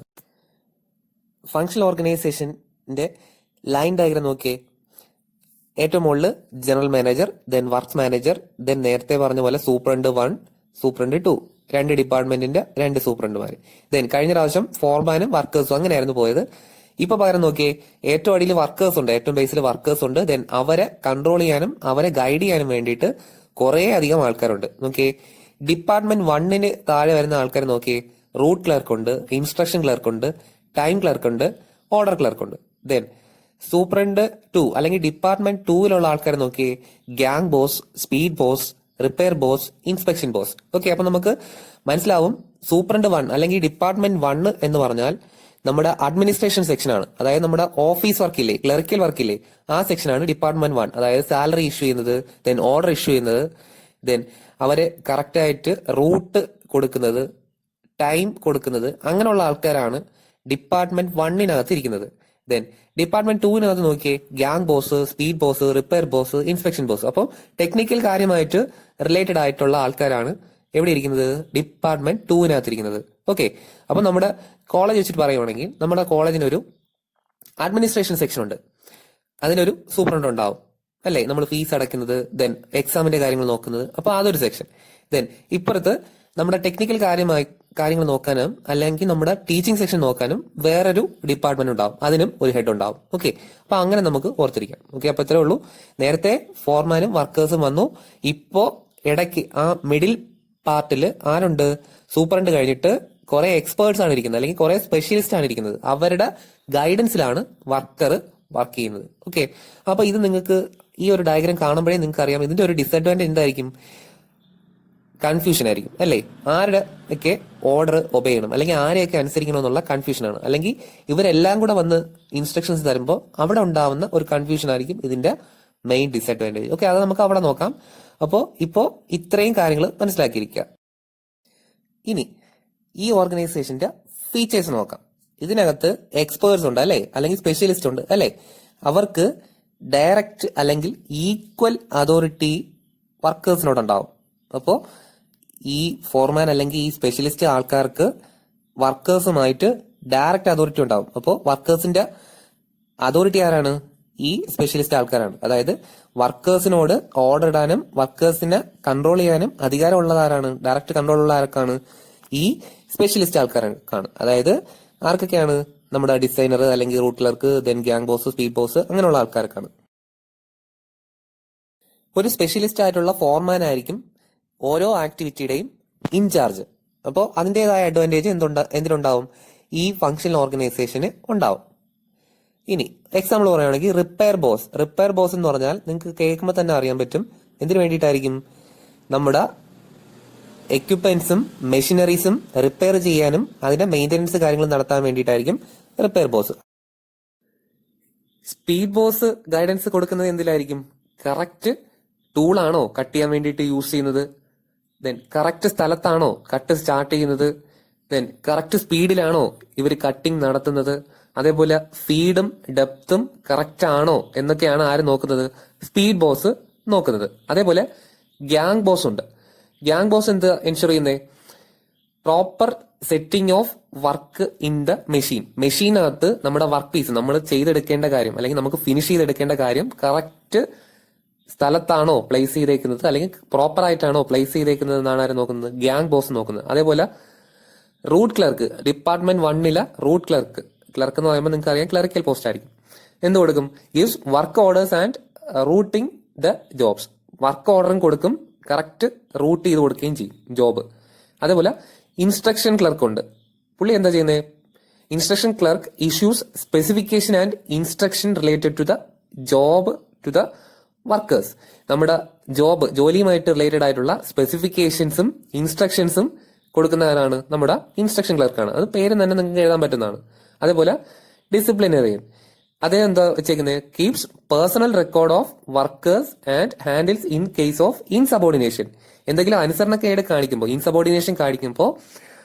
ഫങ്ഷണൽ ഓർഗനൈസേഷന്റെ ലൈൻ ഡയഗ്രം നോക്കിയേ. ഏറ്റവും മുകളിൽ general manager, then works manager, then നേരത്തെ പറഞ്ഞ പോലെ സൂപ്രണ്ട് 1, സൂപ്രണ്ട് 2, 2 ഡിപ്പാർട്ട്മെന്റിന്റെ 2 സൂപ്രണ്ടുമാര്. ദെൻ കഴിഞ്ഞ പ്രാവശ്യം ഫോർമാനും വർക്കേഴ്സും അങ്ങനെയായിരുന്നു പോയത്. ഇപ്പൊ പകരം നോക്കിയേ, ഏറ്റവും അടിയിൽ വർക്കേഴ്സ് ഉണ്ട്, ഏറ്റവും ബേസിൽ വർക്കേഴ്സ് ഉണ്ട്. ദെൻ അവരെ കൺട്രോൾ ചെയ്യാനും അവരെ ഗൈഡ് ചെയ്യാനും വേണ്ടിയിട്ട് കുറെ അധികം ആൾക്കാരുണ്ട്. നോക്കിയേ, ഡിപ്പാർട്ട്മെന്റ് 1 താഴെ വരുന്ന ആൾക്കാർ നോക്കിയേ, റൂട്ട് ക്ലർക്ക് ഉണ്ട്, ഇൻസ്ട്രക്ഷൻ ക്ലർക്ക് ഉണ്ട്, ടൈം ക്ലർക്ക് ഉണ്ട്, ഓർഡർ ക്ലർക്ക് ഉണ്ട്. ദെൻ സൂപ്രണ്ട് 2 അല്ലെങ്കിൽ ഡിപ്പാർട്ട്മെന്റ് 2 ആൾക്കാരെ നോക്കിയേ, gang boss, speed boss, repair boss, inspection boss. Okay, അപ്പൊ നമുക്ക് മനസ്സിലാവും സൂപ്രണ്ട് 1 അല്ലെങ്കിൽ ഡിപ്പാർട്ട്മെന്റ് 1 എന്ന് പറഞ്ഞാൽ നമ്മുടെ അഡ്മിനിസ്ട്രേഷൻ സെക്ഷൻ ആണ്. അതായത് നമ്മുടെ ഓഫീസ് വർക്കില്ലേ, ക്ലറിക്കൽ വർക്കില്ലേ, ആ സെക്ഷനാണ് ഡിപ്പാർട്ട്മെന്റ് 1. അതായത് സാലറി ഇഷ്യൂ ചെയ്യുന്നത്, ദെൻ ഓർഡർ ഇഷ്യൂ ചെയ്യുന്നത്, ദെൻ അവരെ കറക്റ്റ് ആയിട്ട് റൂട്ട് കൊടുക്കുന്നത്, ടൈം കൊടുക്കുന്നത്, അങ്ങനെയുള്ള ആൾക്കാരാണ് ഡിപ്പാർട്ട്മെന്റ് 1 ഇരിക്കുന്നത്. ദെൻ ഡിപ്പാർട്ട്മെന്റ് 2 നോക്കിയേ, gang boss, speed boss, repair boss, inspection boss. അപ്പോൾ ടെക്നിക്കൽ കാര്യമായിട്ട് റിലേറ്റഡ് ആയിട്ടുള്ള ആൾക്കാരാണ് എവിടെ ഇരിക്കുന്നത്, ഡിപ്പാർട്ട്മെന്റ് 2 ഇരിക്കുന്നത്. ഓക്കെ, അപ്പൊ നമ്മുടെ കോളേജ് വെച്ചിട്ട് പറയുവാണെങ്കിൽ നമ്മുടെ കോളേജിനൊരു അഡ്മിനിസ്ട്രേഷൻ സെക്ഷൻ ഉണ്ട്, അതിനൊരു സൂപ്രണ്ട് ഉണ്ടാവും അല്ലേ, നമ്മൾ ഫീസ് അടയ്ക്കുന്നത്, ദെൻ എക്സാമിന്റെ കാര്യങ്ങൾ നോക്കുന്നത്. അപ്പൊ അതൊരു സെക്ഷൻ. ദെൻ ഇപ്പുറത്ത് നമ്മുടെ ടെക്നിക്കൽ കാര്യങ്ങൾ നോക്കാനും അല്ലെങ്കിൽ നമ്മുടെ ടീച്ചിങ് സെക്ഷൻ നോക്കാനും വേറൊരു ഡിപ്പാർട്ട്മെന്റ് ഉണ്ടാവും, അതിനും ഒരു ഹെഡ് ഉണ്ടാവും. ഓക്കെ, അപ്പൊ അങ്ങനെ നമുക്ക് ഓർത്തിരിക്കാം. ഓക്കെ, അപ്പൊ ഇത്രേ ഉള്ളൂ. നേരത്തെ ഫോർമാനും വർക്കേഴ്സും വന്നു. ഇപ്പോ ഇടയ്ക്ക് ആ മിഡിൽ പാർട്ടിൽ ആരുണ്ട്, സൂപ്രണ്ട് കഴിഞ്ഞിട്ട് കുറെ എക്സ്പേർട്സ് ആണ് ഇരിക്കുന്നത്, അല്ലെങ്കിൽ കുറെ സ്പെഷ്യലിസ്റ്റ് ആണ് ഇരിക്കുന്നത്. അവരുടെ ഗൈഡൻസിലാണ് വർക്കർ വർക്ക് ചെയ്യുന്നത്. ഓക്കെ, അപ്പൊ ഇത് നിങ്ങൾക്ക് ഈ ഒരു ഡയഗ്രാം കാണുമ്പോഴേ നിങ്ങൾക്ക് അറിയാം ഇതിന്റെ ഒരു ഡിസഡ്വാൻറ്റേജ് എന്തായിരിക്കും, കൺഫ്യൂഷൻ ആയിരിക്കും അല്ലേ. ആരുടെ ഒക്കെ ഓർഡർ ഒബേ ചെയ്യണം അല്ലെങ്കിൽ ആരെയൊക്കെ അനുസരിക്കണം എന്നുള്ള കൺഫ്യൂഷനാണ്. അല്ലെങ്കിൽ ഇവരെല്ലാം കൂടെ വന്ന് ഇൻസ്ട്രക്ഷൻസ് തരുമ്പോൾ അവിടെ ഉണ്ടാവുന്ന ഒരു കൺഫ്യൂഷൻ ആയിരിക്കും ഇതിന്റെ മെയിൻ ഡിസഡ്വാൻറ്റേജ്. ഓക്കെ, അത് നമുക്ക് അവിടെ നോക്കാം. അപ്പോൾ ഇപ്പോ ഇത്രയും കാര്യങ്ങൾ മനസ്സിലാക്കിയിരിക്കുക. ഇനി ഈ ഓർഗനൈസേഷന്റെ ഫീച്ചേഴ്സ് നോക്കാം. ഇതിനകത്ത് എക്സ്പേർട്സ് ഉണ്ട് അല്ലെ, അല്ലെങ്കിൽ സ്പെഷ്യലിസ്റ്റ് ഉണ്ട് അല്ലെ. അവർക്ക് ഡയറക്റ്റ് അല്ലെങ്കിൽ ഈക്വൽ അതോറിറ്റി വർക്കേഴ്സിനോടുണ്ടാവും. അപ്പോ ഈ ഫോർമാൻ അല്ലെങ്കിൽ ഈ സ്പെഷ്യലിസ്റ്റ് ആൾക്കാർക്ക് വർക്കേഴ്സുമായിട്ട് ഡയറക്റ്റ് അതോറിറ്റി ഉണ്ടാവും. അപ്പോൾ വർക്കേഴ്സിന്റെ അതോറിറ്റി ആരാണ്, ഈ സ്പെഷ്യലിസ്റ്റ് ആൾക്കാരാണ്. അതായത് വർക്കേഴ്സിനോട് ഓർഡർ ഇടാനും വർക്കേഴ്സിനെ കൺട്രോൾ ചെയ്യാനും അധികാരമുള്ളത് ആരാണ്, ഡയറക്റ്റ് കൺട്രോൾ ഉള്ള ആർക്കാണ്, ഈ സ്പെഷ്യലിസ്റ്റ് ആൾക്കാർക്കാണ്. അതായത് ആർക്കൊക്കെയാണ്, നമ്മുടെ ഡിസൈനർ അല്ലെങ്കിൽ route clerk, then gang boss, speed boss, അങ്ങനെയുള്ള ആൾക്കാർക്കാണ്. ഒരു സ്പെഷ്യലിസ്റ്റ് ആയിട്ടുള്ള ഫോർമാൻ ആയിരിക്കും ഓരോ ആക്ടിവിറ്റിയുടെയും ഇൻചാർജ്. അപ്പോൾ അതിൻ്റെതായ അഡ്വാൻറ്റേജ് എന്തിനുണ്ടാവും, ഈ ഫങ്ഷണൽ ഓർഗനൈസേഷന് ഉണ്ടാവും. ഇനി എക്സാമ്പിൾ പറയുകയാണെങ്കിൽ റിപ്പയർ ബോസ്. റിപ്പയർ ബോസ് എന്ന് പറഞ്ഞാൽ നിങ്ങൾക്ക് കേൾക്കുമ്പോൾ തന്നെ അറിയാൻ പറ്റും എന്തിനു വേണ്ടിയിട്ടായിരിക്കും, നമ്മുടെ എക്യുപ്മെന്റ്സും മെഷീനറീസും റിപ്പയർ ചെയ്യാനും അതിന്റെ മെയിൻ്റെനൻസ് കാര്യങ്ങൾ നടത്താൻ വേണ്ടിയിട്ടായിരിക്കും repair boss. Speed boss guidance കൊടുക്കുന്നത് എന്തിലായിരിക്കും, കറക്റ്റ് ടൂളാണോ കട്ട് ചെയ്യാൻ വേണ്ടിയിട്ട് യൂസ് ചെയ്യുന്നത്, ദെൻ കറക്റ്റ് സ്ഥലത്താണോ കട്ട് സ്റ്റാർട്ട് ചെയ്യുന്നത്, ദെൻ കറക്റ്റ് സ്പീഡിലാണോ ഇവർ കട്ടിങ് നടത്തുന്നത്, അതേപോലെ ഫീഡും ഡെപ്തും കറക്റ്റ് ആണോ എന്നൊക്കെയാണ് ആര് നോക്കുന്നത്, സ്പീഡ് ബോസ് നോക്കുന്നത്. അതേപോലെ ഗ്യാങ് ബോസ് ഉണ്ട്. ഗ്യാങ് ബോസ് എന്ത് എൻഷുർ ചെയ്യുന്നേ, proper setting of work in the machine. മെഷീനകത്ത് നമ്മുടെ വർക്ക് പീസ് നമ്മൾ ചെയ്തെടുക്കേണ്ട കാര്യം അല്ലെങ്കിൽ നമുക്ക് ഫിനിഷ് ചെയ്തെടുക്കേണ്ട കാര്യം കറക്റ്റ് സ്ഥലത്താണോ പ്ലേസ് ചെയ്തേക്കുന്നത് അല്ലെങ്കിൽ പ്രോപ്പർ ആയിട്ടാണോ പ്ലേസ് ചെയ്തേക്കുന്നത് എന്നാണ് ആര് നോക്കുന്നത്, ഗ്യാങ് ബോസ് നോക്കുന്നത്. അതേപോലെ route clerk, department 1 route clerk എന്ന് പറയുമ്പോൾ നിങ്ങൾക്ക് അറിയാം ക്ലറിക്കൽ പോസ്റ്റ് ആയിരിക്കും. എന്ത് കൊടുക്കും, gives work orders and routing the jobs. Work ഓർഡറും കൊടുക്കും, കറക്റ്റ് റൂട്ട് ചെയ്ത് കൊടുക്കുകയും ചെയ്യും ജോബ്. അതേപോലെ ഇൻസ്ട്രക്ഷൻ ക്ലർക്ക് ഉണ്ട്. പുള്ളി എന്താ ചെയ്യുന്നത്, instruction clerk issues specification and instruction related to the job to the workers. നമ്മുടെ ജോലിയുമായിട്ട് റിലേറ്റഡ് ആയിട്ടുള്ള സ്പെസിഫിക്കേഷൻസും ഇൻസ്ട്രക്ഷൻസും കൊടുക്കുന്നവരാണ് നമ്മുടെ ഇൻസ്ട്രക്ഷൻ ക്ലർക്കാണ്. അത് പേര് തന്നെ നിങ്ങൾക്ക് എഴുതാൻ പറ്റുന്നതാണ്. അതേപോലെ ഡിസിപ്ലിനറിയൻ, അദ്ദേഹം എന്താ വെച്ചേക്കുന്നത്, keeps personnel record of workers and handles in case of insubordination. എന്തെങ്കിലും അനുസരണക്കേട് കാണിക്കുമ്പോൾ, ഇൻസബോർഡിനേഷൻ കാണിക്കുമ്പോൾ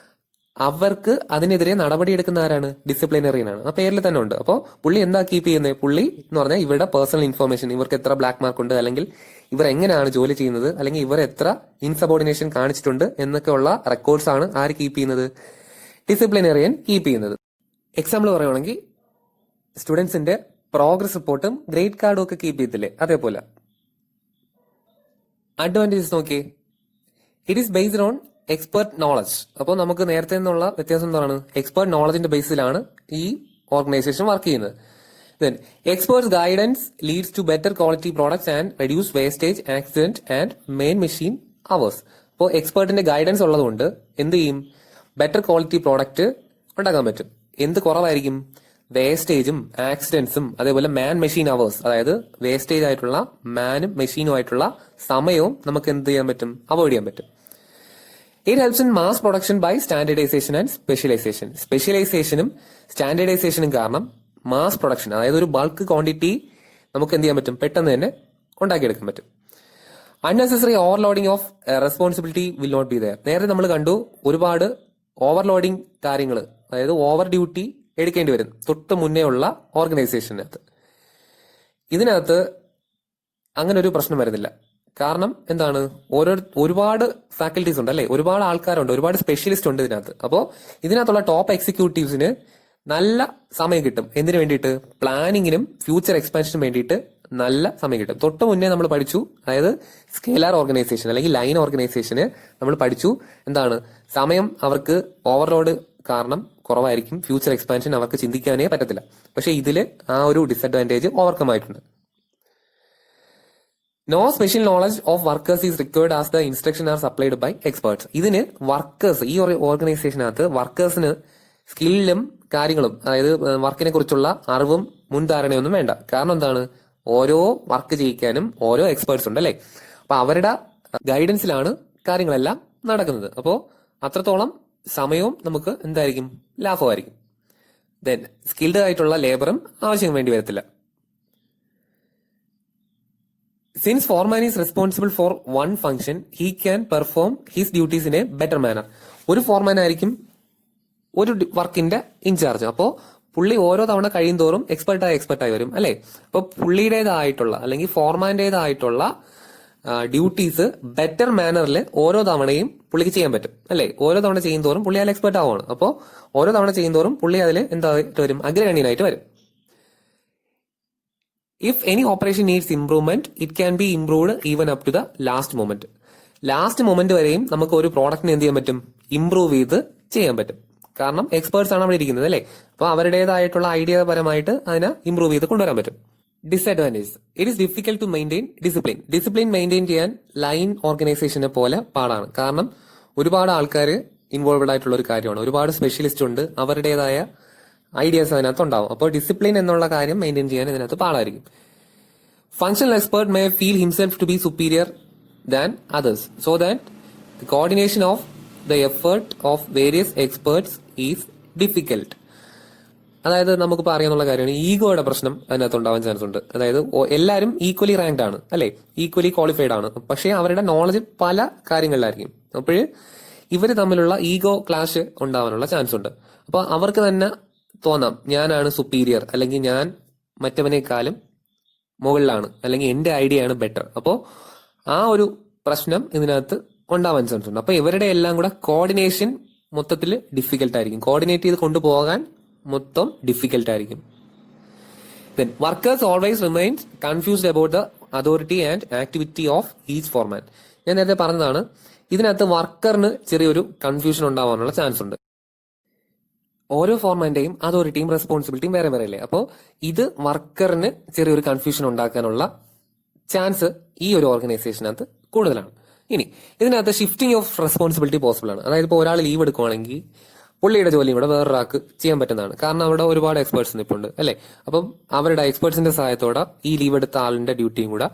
അവർക്ക് അതിനെതിരെ നടപടിയെടുക്കുന്ന ആരാണ്? ഡിസിപ്ലിനറിയൻ ആണ്. ആ പേരിൽ തന്നെ ഉണ്ട്. അപ്പോൾ പുള്ളി എന്താ കീപ്പ് ചെയ്യുന്നത്? പുള്ളി എന്ന് പറഞ്ഞാൽ ഇവരുടെ പേഴ്സണൽ ഇൻഫർമേഷൻ, ഇവർക്ക് എത്ര ബ്ലാക്ക് മാർക്ക് ഉണ്ട്, അല്ലെങ്കിൽ ഇവർ എങ്ങനെയാണ് ജോലി ചെയ്യുന്നത്, അല്ലെങ്കിൽ ഇവർ എത്ര ഇൻസബോർഡിനേഷൻ കാണിച്ചിട്ടുണ്ട് എന്നൊക്കെ ഉള്ള റെക്കോർഡ്സ് ആണ് ആര് കീപ്പ് ചെയ്യുന്നത്? ഡിസിപ്ലിനറിയൻ കീപ്പ് ചെയ്യുന്നത്. എക്സാമ്പിൾ പറയുവാണെങ്കിൽ സ്റ്റുഡൻസിന്റെ പ്രോഗ്രസ് റിപ്പോർട്ടും ഗ്രേഡ് കാർഡും ഒക്കെ കീപ്പ് ചെയ്തില്ലേ, അതേപോലെ. അഡ്വാൻറ്റേജസ് നോക്കിയേ. It is based on expert knowledge. അപ്പോൾ നമുക്ക് നേരത്തെ നിന്നുള്ള വ്യത്യാസം എന്താണ്? എക്സ്പെർട്ട് നോളജിന്റെ ബേസിലാണ് ഈ ഓർഗനൈസേഷൻ വർക്ക് ചെയ്യുന്നത്. Then experts guidance leads to better quality products and reduce wastage, accident and main machine hours. അപ്പോൾ എക്സ്പേർട്ടിന്റെ ഗൈഡൻസ് ഉള്ളതുകൊണ്ട് എന്ത് ചെയ്യും? ബെറ്റർ ക്വാളിറ്റി പ്രോഡക്റ്റ് ഉണ്ടാക്കാൻ പറ്റും. എന്ത് കുറവായിരിക്കും? വേസ്റ്റേജും ആക്സിഡൻസും അതേപോലെ മാൻ മെഷീൻ അവേഴ്സ്, അതായത് വേസ്റ്റേജ് ആയിട്ടുള്ള മാനും മെഷീനും ആയിട്ടുള്ള സമയവും നമുക്ക് എന്ത് ചെയ്യാൻ പറ്റും? അവോയ്ഡ് ചെയ്യാൻ പറ്റും. It helps in mass production by standardization and specialization. സ്പെഷ്യലൈസേഷനും സ്റ്റാൻഡേർഡൈസേഷനും കാരണം മാസ് പ്രൊഡക്ഷൻ, അതായത് ഒരു ബൾക്ക് ക്വാണ്ടിറ്റി നമുക്ക് എന്ത് ചെയ്യാൻ പറ്റും? പെട്ടെന്ന് തന്നെ ഉണ്ടാക്കിയെടുക്കാൻ പറ്റും. Unnecessary overloading of responsibility will not be there. നേരത്തെ നമ്മൾ കണ്ടു ഒരുപാട് ഓവർലോഡിംഗ് കാര്യങ്ങൾ, അതായത് ഓവർ ഡ്യൂട്ടി എടുക്കേണ്ടി വരും തൊട്ട് മുന്നേ ഉള്ള ഓർഗനൈസേഷനകത്ത്. ഇതിനകത്ത് അങ്ങനെ ഒരു പ്രശ്നം വരുന്നില്ല. കാരണം എന്താണ്? ഒരുപാട് ഫാക്കൽറ്റീസ് ഉണ്ട്, അല്ലെ? ഒരുപാട് ആൾക്കാരുണ്ട്, ഒരുപാട് സ്പെഷ്യലിസ്റ്റ് ഉണ്ട് ഇതിനകത്ത്. അപ്പോൾ ഇതിനകത്തുള്ള ടോപ്പ് എക്സിക്യൂട്ടീവ്സിന് നല്ല സമയം കിട്ടും. എന്തിനു വേണ്ടിയിട്ട്? പ്ലാനിങ്ങിനും ഫ്യൂച്ചർ എക്സ്പാൻഷനും വേണ്ടിയിട്ട് നല്ല സമയം കിട്ടും. തൊട്ട് മുന്നേ നമ്മൾ പഠിച്ചു, അതായത് സ്കേലാർ ഓർഗനൈസേഷൻ അല്ലെങ്കിൽ ലൈൻ ഓർഗനൈസേഷന് നമ്മൾ പഠിച്ചു എന്താണ്? സമയം അവർക്ക് ഓവർലോഡ് കാരണം കുറവായിരിക്കും, ഫ്യൂച്ചർ എക്സ്പാൻഷൻ അവർക്ക് ചിന്തിക്കാനേ പറ്റത്തില്ല. പക്ഷെ ഇതിൽ ആ ഒരു ഡിസഡ്വാൻറ്റേജ് ഓവർകം ആയിട്ടുണ്ട്. No special knowledge of workers is required as the instruction are supplied by experts. ഇതിന് വർക്കേഴ്സ്, ഈ ഓർഗനൈസേഷനകത്ത് വർക്കേഴ്സിന് സ്കില്ലും കാര്യങ്ങളും, അതായത് വർക്കിനെ കുറിച്ചുള്ള അറിവും മുൻധാരണയൊന്നും വേണ്ട. കാരണം എന്താണ്? ഓരോ വർക്ക് ചെയ്യിക്കാനും ഓരോ എക്സ്പേർട്സ് ഉണ്ട്, അല്ലെ? അപ്പൊ അവരുടെ ഗൈഡൻസിലാണ് കാര്യങ്ങളെല്ലാം നടക്കുന്നത്. അപ്പോൾ അത്രത്തോളം സമയവും നമുക്ക് എന്തായിരിക്കും? ലാഭമായിരിക്കും. ദെൻ സ്കിൽഡ് ആയിട്ടുള്ള ലേബറും ആവശ്യം വേണ്ടി വരത്തില്ല. Since foreman is responsible for one function, he can perform his duties in a better manner. ഒരു ഫോർമാൻ ആയിരിക്കും ഒരു വർക്കിന്റെ ഇൻചാർജ്. അപ്പോൾ പുള്ളി ഓരോ തവണ കഴിയും തോറും എക്സ്പെർട്ടായി വരും, അല്ലെ? അപ്പൊ പുള്ളിയുടേതായിട്ടുള്ള അല്ലെങ്കിൽ ഫോർമാന്റേതായിട്ടുള്ള ഡ്യൂട്ടീസ് ബെറ്റർ മാനറിൽ ഓരോ തവണയും പുള്ളിക്ക് ചെയ്യാൻ പറ്റും, അല്ലെ? ഓരോ തവണ ചെയ്യും തോറും പുള്ളി അതിൽ എക്സ്പെർട്ട് ആവുകയാണ്. അപ്പോൾ ഓരോ തവണ ചെയ്യും തോറും പുള്ളി അതിൽ എന്തായിട്ട് വരും? അഗ്രഗണ്യനായിട്ട് വരും. If any operation needs improvement, it can be improved even up to the last moment. Last moment വരെയും നമുക്ക് ഒരു പ്രോഡക്റ്റിനെ എന്ത് ചെയ്യാൻ പറ്റും? ഇംപ്രൂവ് ചെയ്ത് ചെയ്യാൻ പറ്റും. കാരണം എക്സ്പേർട്സ് ആണ് അവിടെ ഇരിക്കുന്നത്, അല്ലെ? അപ്പൊ അവരുടേതായിട്ടുള്ള ഐഡിയ പരമായിട്ട് അതിനെ ഇംപ്രൂവ് ചെയ്ത് കൊണ്ടുവരാൻ പറ്റും. Disadvantage. It is difficult to maintain discipline. Discipline maintain ചെയ്യാൻ ലൈൻ ഓർഗനൈസേഷനെ പോലെ പാടാണ്. കാരണം ഒരുപാട് ആൾക്കാർ ഇൻവോൾവഡ് ആയിട്ടുള്ള ഒരു കാര്യമാണ്. ഒരുപാട് സ്പെഷ്യലിസ്റ്റ് ഉണ്ട്, അവരുടേതായ ഐഡിയാസ് അതിനകത്ത് ഉണ്ടാവും. അപ്പോൾ ഡിസിപ്ലിൻ എന്നുള്ള കാര്യം മെയിൻറ്റെയിൻ ചെയ്യാൻ ഇതിനകത്ത് പാടായിരിക്കും. Functional expert may feel himself to be superior than others, so that the coordination of the effort of various experts is difficult. അതായത് നമുക്കിപ്പോൾ അറിയാനുള്ള കാര്യമാണ്, ഈഗോയുടെ പ്രശ്നം അതിനകത്ത് ഉണ്ടാവാൻ ചാൻസ് ഉണ്ട്. അതായത് എല്ലാവരും ഈക്വലി റാങ്ക്ഡ് ആണ്, അല്ലെ? ഈക്വലി ക്വാളിഫൈഡ് ആണ്. പക്ഷേ അവരുടെ നോളജ് പല കാര്യങ്ങളിലായിരിക്കും. അപ്പോൾ ഇവർ തമ്മിലുള്ള ഈഗോ ക്ലാഷ് ഉണ്ടാവാനുള്ള ചാൻസ് ഉണ്ട്. അപ്പോൾ അവർക്ക് തന്നെ തോന്നാം ഞാനാണ് സുപ്പീരിയർ, അല്ലെങ്കിൽ ഞാൻ മറ്റവനേക്കാളും മുകളിലാണ്, അല്ലെങ്കിൽ എന്റെ ഐഡിയ ആണ് ബെറ്റർ. അപ്പോൾ ആ ഒരു പ്രശ്നം ഇതിനകത്ത് ഉണ്ടാവാൻ ചാൻസ് ഉണ്ട്. അപ്പൊ ഇവരുടെ എല്ലാം കൂടെ കോർഡിനേഷൻ മൊത്തത്തിൽ ഡിഫിക്കൽട്ട് ആയിരിക്കും. കോർഡിനേറ്റ് ചെയ്ത് കൊണ്ടുപോകാൻ മൊത്തം ഡിഫിക്കൽട്ട് ആയിരിക്കും. Then workers always remains confused about the authority and activity of each foreman. ഞാൻ നേരത്തെ പറഞ്ഞതാണ്, ഇതിനകത്ത് വർക്കറിന് ചെറിയൊരു കൺഫ്യൂഷൻ ഉണ്ടാവാനുള്ള ചാൻസ് ഉണ്ട്. ഓരോ ഫോർമാന്റെയും അതോറിറ്റിയും റെസ്പോൺസിബിലിറ്റിയും വേറെ വേറെ അല്ലേ? അപ്പോൾ ഇത് വർക്കറിന് ചെറിയൊരു കൺഫ്യൂഷൻ ഉണ്ടാക്കാനുള്ള ചാൻസ് ഈ ഒരു ഓർഗനൈസേഷനകത്ത് കൂടുതലാണ്. ഇനി ഇതിനകത്ത് ഷിഫ്റ്റിംഗ് ഓഫ് റെസ്പോൺസിബിലിറ്റി പോസിബിൾ ആണ്. അതായത് ഇപ്പോൾ ഒരാൾ ലീവ് എടുക്കുവാണെങ്കിൽ പുള്ളിയുടെ ജോലി ഇവിടെ വേറൊരാൾക്ക് ചെയ്യാൻ പറ്റുന്നതാണ്. കാരണം അവിടെ ഒരുപാട് എക്സ്പേർട്സ് നിൽപ്പുണ്ട്, അല്ലെ? അപ്പം അവരുടെ എക്സ്പേർട്സിന്റെ സഹായത്തോടെ ഈ ലീവ് എടുത്ത ആളിന്റെ ഡ്യൂട്ടിയും കൂടെ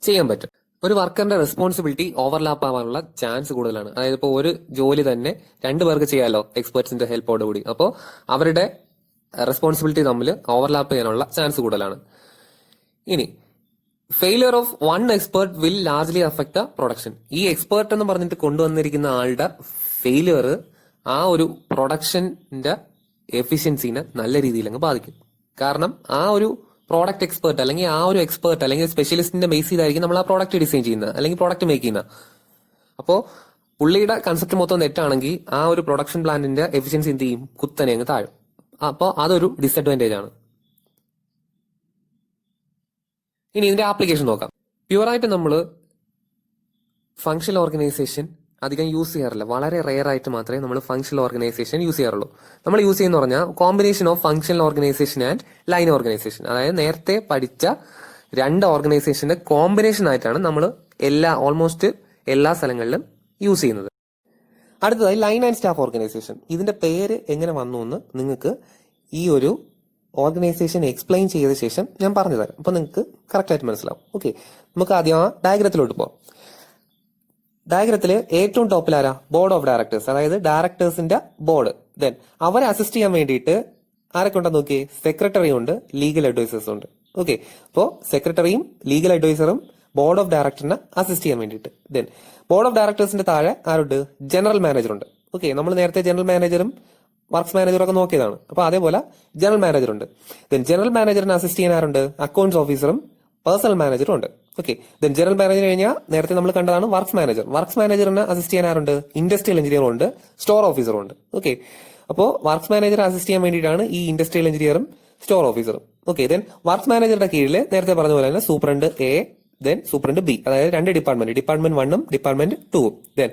ചെയ്യാൻ പറ്റും. ഒരു വർക്കറിന്റെ റെസ്പോൺസിബിലിറ്റി ഓവർലാപ്പ് ആവാനുള്ള ചാൻസ് കൂടുതലാണ്. അതായത് ഇപ്പോൾ ഒരു ജോലി തന്നെ രണ്ടു പേർക്ക് ചെയ്യാമല്ലോ എക്സ്പേർട്സിന്റെ ഹെൽപ്പോട് കൂടി. അപ്പോൾ അവരുടെ റെസ്പോൺസിബിലിറ്റി തമ്മിൽ ഓവർലാപ്പ് ചെയ്യാനുള്ള ചാൻസ് കൂടുതലാണ്. ഇനി failure of one expert will largely affect the production. ഈ എക്സ്പേർട്ട് എന്ന് പറഞ്ഞിട്ട് കൊണ്ടുവന്നിരിക്കുന്ന ആളുടെ ഫെയിലിയർ ആ ഒരു പ്രൊഡക്ഷന്റെ എഫിഷ്യൻസിനെ നല്ല രീതിയിൽ അങ്ങ് ബാധിക്കും. കാരണം ആ ഒരു പ്രോഡക്റ്റ് എക്സ്പേർട്ട് അല്ലെങ്കിൽ ആ ഒരു എക്സ്പേർട്ട് അല്ലെങ്കിൽ സ്പെഷ്യലിസ്റ്റിന്റെ ബേസ് ചെയ്തായിരിക്കും നമ്മൾ ആ പ്രോഡക്റ്റ് ഡിസൈൻ ചെയ്യുന്നത് അല്ലെങ്കിൽ പ്രോഡക്റ്റ് മേക്ക് ചെയ്യുന്നത്. അപ്പോൾ പുള്ളിയുടെ കൺസെപ്റ്റ് മൊത്തം തെറ്റാണെങ്കിൽ ആ ഒരു പ്രൊഡക്ഷൻ പ്ലാന്റിന്റെ എഫിഷ്യൻസി എന്ത് ചെയ്യും, കുത്തനെ അങ്ങ് താഴും. അപ്പോൾ അതൊരു ഡിസഡ്വാൻറ്റേജ് ആണ്. ഇനി ഇതിന്റെ ആപ്ലിക്കേഷൻ നോക്കാം. പ്യുവറായിട്ട് നമ്മൾ ഫങ്ഷണൽ ഓർഗനൈസേഷൻ അധികം യൂസ് ചെയ്യാറില്ല. വളരെ റെയർ ആയിട്ട് മാത്രമേ നമ്മൾ ഫങ്ഷണൽ ഓർഗനൈസേഷൻ യൂസ് ചെയ്യാറുള്ളൂ. നമ്മൾ യൂസ് ചെയ്യുന്ന പറഞ്ഞാൽ combination of functional organisation and line organisation. അതായത് നേരത്തെ പഠിച്ച രണ്ട് ഓർഗനൈസേഷന്റെ കോമ്പിനേഷൻ ആയിട്ടാണ് നമ്മൾ ഓൾമോസ്റ്റ് എല്ലാ സ്ഥലങ്ങളിലും യൂസ് ചെയ്യുന്നത്. അടുത്തതായി ലൈൻ ആൻഡ് സ്റ്റാഫ് ഓർഗനൈസേഷൻ. ഇതിന്റെ പേര് എങ്ങനെ വന്നു എന്ന് നിങ്ങൾക്ക് ഈ ഒരു ഓർഗനൈസേഷൻ എക്സ്പ്ലെയിൻ ചെയ്ത ശേഷം ഞാൻ പറഞ്ഞു തരാം. അപ്പൊ നിങ്ങൾക്ക് കറക്റ്റ് ആയിട്ട് മനസ്സിലാവും. ഓക്കെ, നമുക്ക് ആദ്യം ആ ഡയഗ്രത്തിലോട്ട് പോകാം. ഡയഗ്രത്തില് ഏറ്റവും ടോപ്പിൽ ആരാ? ബോർഡ് ഓഫ് ഡയറക്ടേഴ്സ്, അതായത് ഡയറക്ടേഴ്സിന്റെ ബോർഡ്. ദെൻ അവരെ അസിസ്റ്റ് ചെയ്യാൻ വേണ്ടിയിട്ട് ആരൊക്കെ ഉണ്ടെന്ന് നോക്കിയേ? സെക്രട്ടറി ഉണ്ട്, ലീഗൽ അഡ്വൈസേഴ്സ് ഉണ്ട്. ഓക്കെ, അപ്പോൾ സെക്രട്ടറിയും ലീഗൽ അഡ്വൈസറും ബോർഡ് ഓഫ് ഡയറക്ടറിനെ അസിസ്റ്റ് ചെയ്യാൻ വേണ്ടിയിട്ട്. ദെൻ ബോർഡ് ഓഫ് ഡയറക്ടേഴ്സിന്റെ താഴെ ആരുണ്ട്? ജനറൽ മാനേജർ ഉണ്ട്. ഓക്കെ, നമ്മൾ നേരത്തെ ജനറൽ മാനേജറും വർക്ക്സ് മാനേജറും ഒക്കെ നോക്കിയതാണ്. അപ്പൊ അതേപോലെ ജനറൽ മാനേജർ ഉണ്ട്. ദെൻ ജനറൽ മാനേജറിനെ അസിസ്റ്റ് ചെയ്യാൻ ആരുണ്ട്? അക്കൗണ്ട്സ് ഓഫീസറും പേഴ്സണൽ മാനേജറും ഉണ്ട്. ഓക്കെ, ദെൻ ജനറൽ മാനേജർ കഴിഞ്ഞാൽ നേരത്തെ നമ്മൾ കണ്ടതാണ് വർക്ക്സ് മാനേജർ. വർക്ക്സ് മാനേജറിനെ അസിസ്റ്റ് ചെയ്യാൻ ആരുണ്ട്? ഇൻഡസ്ട്രിയൽ എഞ്ചിനീയറും ഉണ്ട്, സ്റ്റോർ ഓഫീസറും ഉണ്ട്. ഓക്കെ, അപ്പോൾ വർക്ക്സ് മാനേജറെ അസിസ്റ്റ് ചെയ്യാൻ വേണ്ടിയിട്ടാണ് ഈ ഇൻഡസ്ട്രിയൽ എഞ്ചിനീയറും സ്റ്റോർ ഓഫീസറും. ഓക്കെ, ദെൻ വർക്ക്സ് മാനേജറുടെ കീഴിൽ നേരത്തെ പറഞ്ഞ പോലെ തന്നെ superintendent A, then superintendent B, അതായത് രണ്ട് ഡിപ്പാർട്ട്മെന്റ്, ഡിപ്പാർട്ട്മെന്റ് 1ഉം ഡിപ്പാർട്ട്മെന്റ് 2ഉം. ദെൻ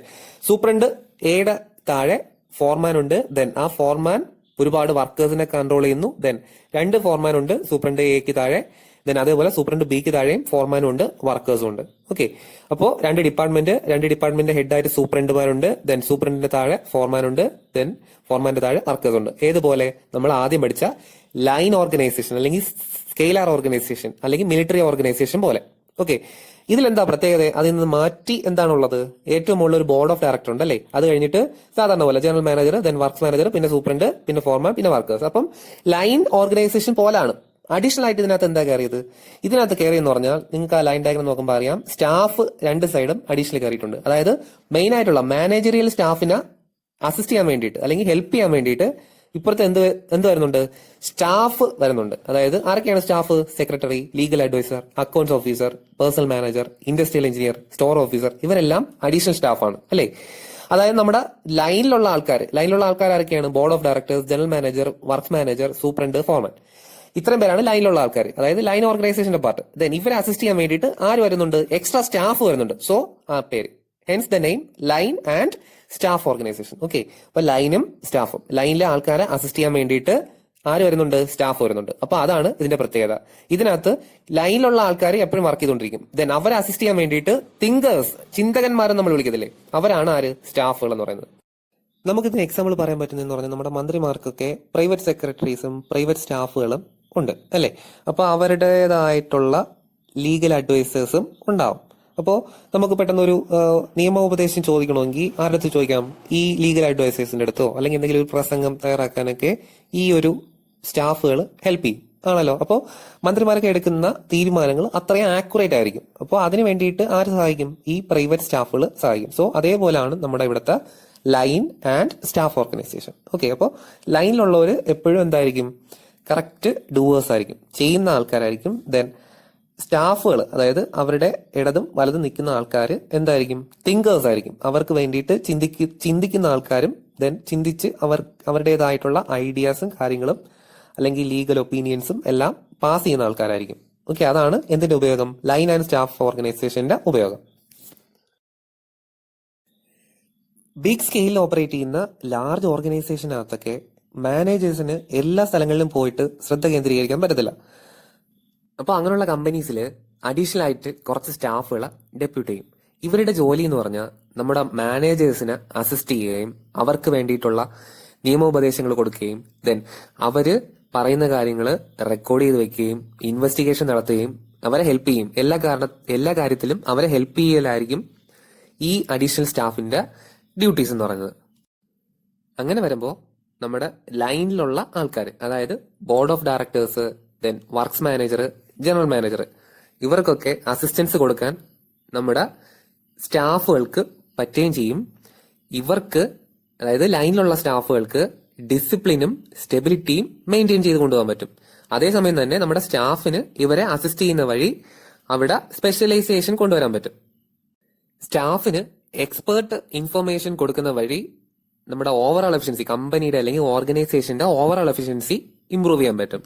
സൂപ്രണ്ട് എയുടെ താഴെ ഫോർമാൻ ഉണ്ട്. ദെൻ ആ ഫോർമാൻ ഒരുപാട് വർക്കേഴ്സിനെ കൺട്രോൾ ചെയ്യുന്നു. ദെൻ രണ്ട് ഫോർമാൻ ഉണ്ട് സൂപ്രണ്ട് എക്ക് താഴെ. ദെൻ അതേപോലെ സൂപ്രണ്ട് ബിക്ക് താഴെയും ഫോർമാനും ഉണ്ട്, വർക്കേഴ്സും ഉണ്ട്. ഓക്കെ, അപ്പോൾ രണ്ട് ഡിപ്പാർട്ട്മെന്റ് ഹെഡായിട്ട് സൂപ്രണ്ടുമാരുണ്ട്. ദെൻ സൂപ്രണ്ടിന്റെ താഴെ ഫോർമാൻ ഉണ്ട്. ദെൻ ഫോർമാന്റെ താഴെ വർക്കേഴ്സ് ഉണ്ട്. ഏതുപോലെ നമ്മൾ ആദ്യം പഠിച്ച ലൈൻ ഓർഗനൈസേഷൻ അല്ലെങ്കിൽ സ്കെയിലാർ ഓർഗനൈസേഷൻ അല്ലെങ്കിൽ മിലിറ്ററി ഓർഗനൈസേഷൻ പോലെ. ഓക്കെ, ഇതിലെന്താ പ്രത്യേകത? അതിൽ നിന്ന് മാറ്റി എന്താണുള്ളത്? ഏറ്റവും മുകളിൽ ഒരു ബോർഡ് ഓഫ് ഡയറക്ടർ ഉണ്ട് അല്ലേ? അത് കഴിഞ്ഞിട്ട് സാധാരണ പോലെ general manager, then works manager, പിന്നെ സൂപ്രണ്ട്, പിന്നെ ഫോർമാൻ, പിന്നെ വർക്കേഴ്സ്. അപ്പം ലൈൻ ഓർഗനൈസേഷൻ പോലാണ്. അഡീഷണൽ ആയിട്ട് ഇതിനകത്ത് എന്താ കയറിയത്? ഇതിനകത്ത് കയറി എന്ന് പറഞ്ഞാൽ നിങ്ങൾക്ക് ആ ലൈൻ ഡയഗ്രം നോക്കുമ്പോൾ അറിയാം, സ്റ്റാഫ് രണ്ട് സൈഡും അഡീഷണൽ കയറിയിട്ടുണ്ട്. അതായത് മെയിൻ ആയിട്ടുള്ള മാനേജറിയൽ സ്റ്റാഫിനെ അസിസ്റ്റ് ചെയ്യാൻ വേണ്ടിയിട്ട് അല്ലെങ്കിൽ ഹെൽപ്പ് ചെയ്യാൻ വേണ്ടിയിട്ട് ഇപ്പുറത്ത് എന്ത് വരുന്നുണ്ട്? സ്റ്റാഫ് വരുന്നുണ്ട്. അതായത് ആരൊക്കെയാണ് staff? Secretary, legal adviser, accounts officer, personnel manager, industrial engineer, store officer, ഇവരെല്ലാം അഡീഷണൽ സ്റ്റാഫാണ് അല്ലേ? അതായത് നമ്മുടെ ലൈനിലുള്ള ആൾക്കാർ ആരൊക്കെയാണ്? Board of directors, general manager, works manager, superintendent, foreman. ഇത്രയും പേരാണ് ലൈനിലുള്ള ആൾക്കാർ, അതായത് ലൈൻ ഓർഗനൈസേഷന്റെ പാർട്ട്. ദെൻ ഇവരെ അസിസ്റ്റ് ചെയ്യാൻ വേണ്ടിയിട്ട് ആര് വരുന്നുണ്ട്? എക്സ്ട്രാ സ്റ്റാഫ് വരുന്നുണ്ട്. സോ ആ പേര്, hence the name line and staff organisation. Okay, അപ്പൊ ലൈനും സ്റ്റാഫും, ലൈനിലെ ആൾക്കാരെ അസിസ്റ്റ് ചെയ്യാൻ വേണ്ടിയിട്ട് ആര് വരുന്നുണ്ട്? സ്റ്റാഫ് വരുന്നുണ്ട്. അപ്പൊ അതാണ് ഇതിന്റെ പ്രത്യേകത. ഇതിനകത്ത് ലൈനിലുള്ള ആൾക്കാർ എപ്പോഴും വർക്ക് ചെയ്തുകൊണ്ടിരിക്കും. ദെൻ അവരെ അസിസ്റ്റ് ചെയ്യാൻ വേണ്ടിയിട്ട് തിങ്കേഴ്സ്, ചിന്തകന്മാരെന്ന് നമ്മൾ വിളിക്കത്തില്ലേ, അവരാണ് ആര്? സ്റ്റാഫുകൾ എന്ന് പറയുന്നത്. നമുക്കിതിന് എക്സാമ്പിൾ പറയാൻ പറ്റുന്നതെന്ന് പറഞ്ഞാൽ നമ്മുടെ മന്ത്രിമാർക്കൊക്കെ പ്രൈവറ്റ് സെക്രട്ടറീസും പ്രൈവറ്റ് സ്റ്റാഫുകളും ഉണ്ട് അല്ലെ? അപ്പൊ അവരുടേതായിട്ടുള്ള ലീഗൽ അഡ്വൈസേഴ്സും ഉണ്ടാവും. അപ്പോൾ നമുക്ക് പെട്ടെന്ന് ഒരു നിയമോപദേശം ചോദിക്കണമെങ്കിൽ ആരുടെ അടുത്ത് ചോദിക്കാം? ഈ ലീഗൽ അഡ്വൈസേഴ്സിന്റെ അടുത്തോ അല്ലെങ്കിൽ എന്തെങ്കിലും ഒരു പ്രസംഗം തയ്യാറാക്കാനൊക്കെ ഈ ഒരു സ്റ്റാഫുകൾ ഹെൽപ്പ് ചെയ്യും ആണല്ലോ. അപ്പോൾ മന്ത്രിമാരൊക്കെ എടുക്കുന്ന തീരുമാനങ്ങൾ അത്രയും ആക്യുറേറ്റ് ആയിരിക്കും. അപ്പോൾ അതിന് വേണ്ടിയിട്ട് ആര് സഹായിക്കും? ഈ പ്രൈവറ്റ് സ്റ്റാഫുകൾ സഹായിക്കും. സോ അതേപോലെയാണ് നമ്മുടെ ഇവിടുത്തെ line and staff organisation. Okay, അപ്പോൾ ലൈനിലുള്ളവർ എപ്പോഴും എന്തായിരിക്കും? കറക്റ്റ് ഡൂവേഴ്സ് ആയിരിക്കും, ചെയ്യുന്ന ആൾക്കാരായിരിക്കും. ദെൻ സ്റ്റാഫുകൾ, അതായത് അവരുടെ ഇടതും വലതും നിൽക്കുന്ന ആൾക്കാർ എന്തായിരിക്കും? തിങ്കേഴ്സ് ആയിരിക്കും. അവർക്ക് വേണ്ടിയിട്ട് ചിന്തിക്കുന്ന ആൾക്കാരും ദെൻ ചിന്തിച്ച് അവരുടേതായിട്ടുള്ള ഐഡിയാസും കാര്യങ്ങളും അല്ലെങ്കിൽ ലീഗൽ ഒപ്പീനിയൻസും എല്ലാം പാസ് ചെയ്യുന്ന ആൾക്കാരായിരിക്കും. ഓക്കെ, അതാണ് എന്തിന്റെ ഉപയോഗം? ലൈൻ ആൻഡ് സ്റ്റാഫ് ഓർഗനൈസേഷന്റെ ഉപയോഗം. ബിഗ് സ്കെയിലിൽ ഓപ്പറേറ്റ് ചെയ്യുന്ന ലാർജ് ഓർഗനൈസേഷനകത്തൊക്കെ മാനേജേഴ്സിന് എല്ലാ സ്ഥലങ്ങളിലും പോയിട്ട് ശ്രദ്ധ കേന്ദ്രീകരിക്കാൻ പറ്റത്തില്ല. അപ്പൊ അങ്ങനെയുള്ള കമ്പനീസിൽ അഡീഷണൽ ആയിട്ട് കുറച്ച് സ്റ്റാഫുകളെ ഡെപ്യൂട്ട് ചെയ്യും. ഇവരുടെ ജോലി എന്ന് പറഞ്ഞാൽ നമ്മുടെ മാനേജേഴ്സിനെ അസിസ്റ്റ് ചെയ്യുകയും അവർക്ക് വേണ്ടിയിട്ടുള്ള നിയമോപദേശങ്ങൾ കൊടുക്കുകയും ദെൻ അവര് പറയുന്ന കാര്യങ്ങൾ റെക്കോർഡ് ചെയ്ത് വെക്കുകയും ഇൻവെസ്റ്റിഗേഷൻ നടത്തുകയും അവരെ ഹെൽപ്പ് ചെയ്യും. എല്ലാ കാര്യത്തിലും അവരെ ഹെൽപ്പ് ചെയ്യലായിരിക്കും ഈ അഡീഷണൽ സ്റ്റാഫിന്റെ ഡ്യൂട്ടീസ് എന്ന് പറയുന്നത്. അങ്ങനെ വരുമ്പോൾ നമ്മുടെ ലൈനിലുള്ള ആൾക്കാർ, അതായത് board of directors, then works manager, general manager, ഇവർക്കൊക്കെ അസിസ്റ്റൻസ് കൊടുക്കാൻ നമ്മുടെ സ്റ്റാഫുകൾക്ക് പറ്റുകയും ചെയ്യും. ഇവർക്ക് അതായത് ലൈനിലുള്ള സ്റ്റാഫുകൾക്ക് ഡിസിപ്ലിനും സ്റ്റെബിലിറ്റിയും മെയിൻറ്റെയിൻ ചെയ്ത് കൊണ്ടുപോകാൻ പറ്റും. അതേസമയം തന്നെ നമ്മുടെ സ്റ്റാഫിന് ഇവരെ അസിസ്റ്റ് ചെയ്യുന്ന വഴി അവിടെ സ്പെഷ്യലൈസേഷൻ കൊണ്ടുവരാൻ പറ്റും. സ്റ്റാഫിന് എക്സ്പേർട്ട് ഇൻഫർമേഷൻ കൊടുക്കുന്ന വഴി നമ്മുടെ ഓവറോൾ എഫിഷ്യൻസി, കമ്പനിയുടെ അല്ലെങ്കിൽ ഓർഗനൈസേഷന്റെ ഓവറോൾ എഫിഷ്യൻസി ഇംപ്രൂവ് ചെയ്യാൻ പറ്റും.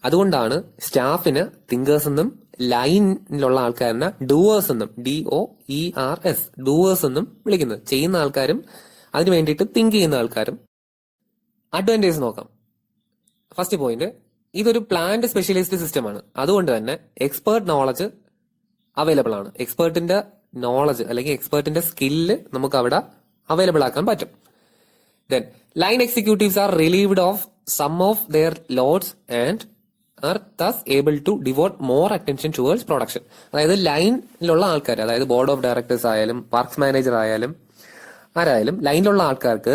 അതുകൊണ്ടാണ് സ്റ്റാഫിന് തിങ്കേഴ്സ് എന്നും ലൈനിലുള്ള ആൾക്കാരിനെ ഡൂവേഴ്സ് എന്നും DOERS ഡൂവേഴ്സ് എന്നും വിളിക്കുന്നത്. ചെയ്യുന്ന ആൾക്കാരും അതിനു വേണ്ടിയിട്ട് തിങ്ക് ചെയ്യുന്ന ആൾക്കാരും. അഡ്വാൻറ്റേജ് നോക്കാം. ഫസ്റ്റ് പോയിന്റ്, ഇതൊരു പ്ലാൻഡ് സ്പെഷ്യലൈസ്ഡ് സിസ്റ്റമാണ്. അതുകൊണ്ട് തന്നെ എക്സ്പേർട്ട് നോളജ് അവൈലബിൾ ആണ്. എക്സ്പേർട്ടിന്റെ നോളജ് അല്ലെങ്കിൽ എക്സ്പേർട്ടിന്റെ സ്കില്ല് നമുക്ക് അവിടെ അവൈലബിൾ ആക്കാൻ പറ്റും. Then line executives are relieved of some of their loads and are thus able to devote more attention towards production. അതായത് ലൈനിലുള്ള ആൾക്കാർ, അതായത് ബോർഡ് ഓഫ് ഡയറക്ടേഴ്സ് ആയാലും വർക്ക്സ് മാനേജർ ആയാലും ആരായാലും ലൈനിലുള്ള ആൾക്കാർക്ക്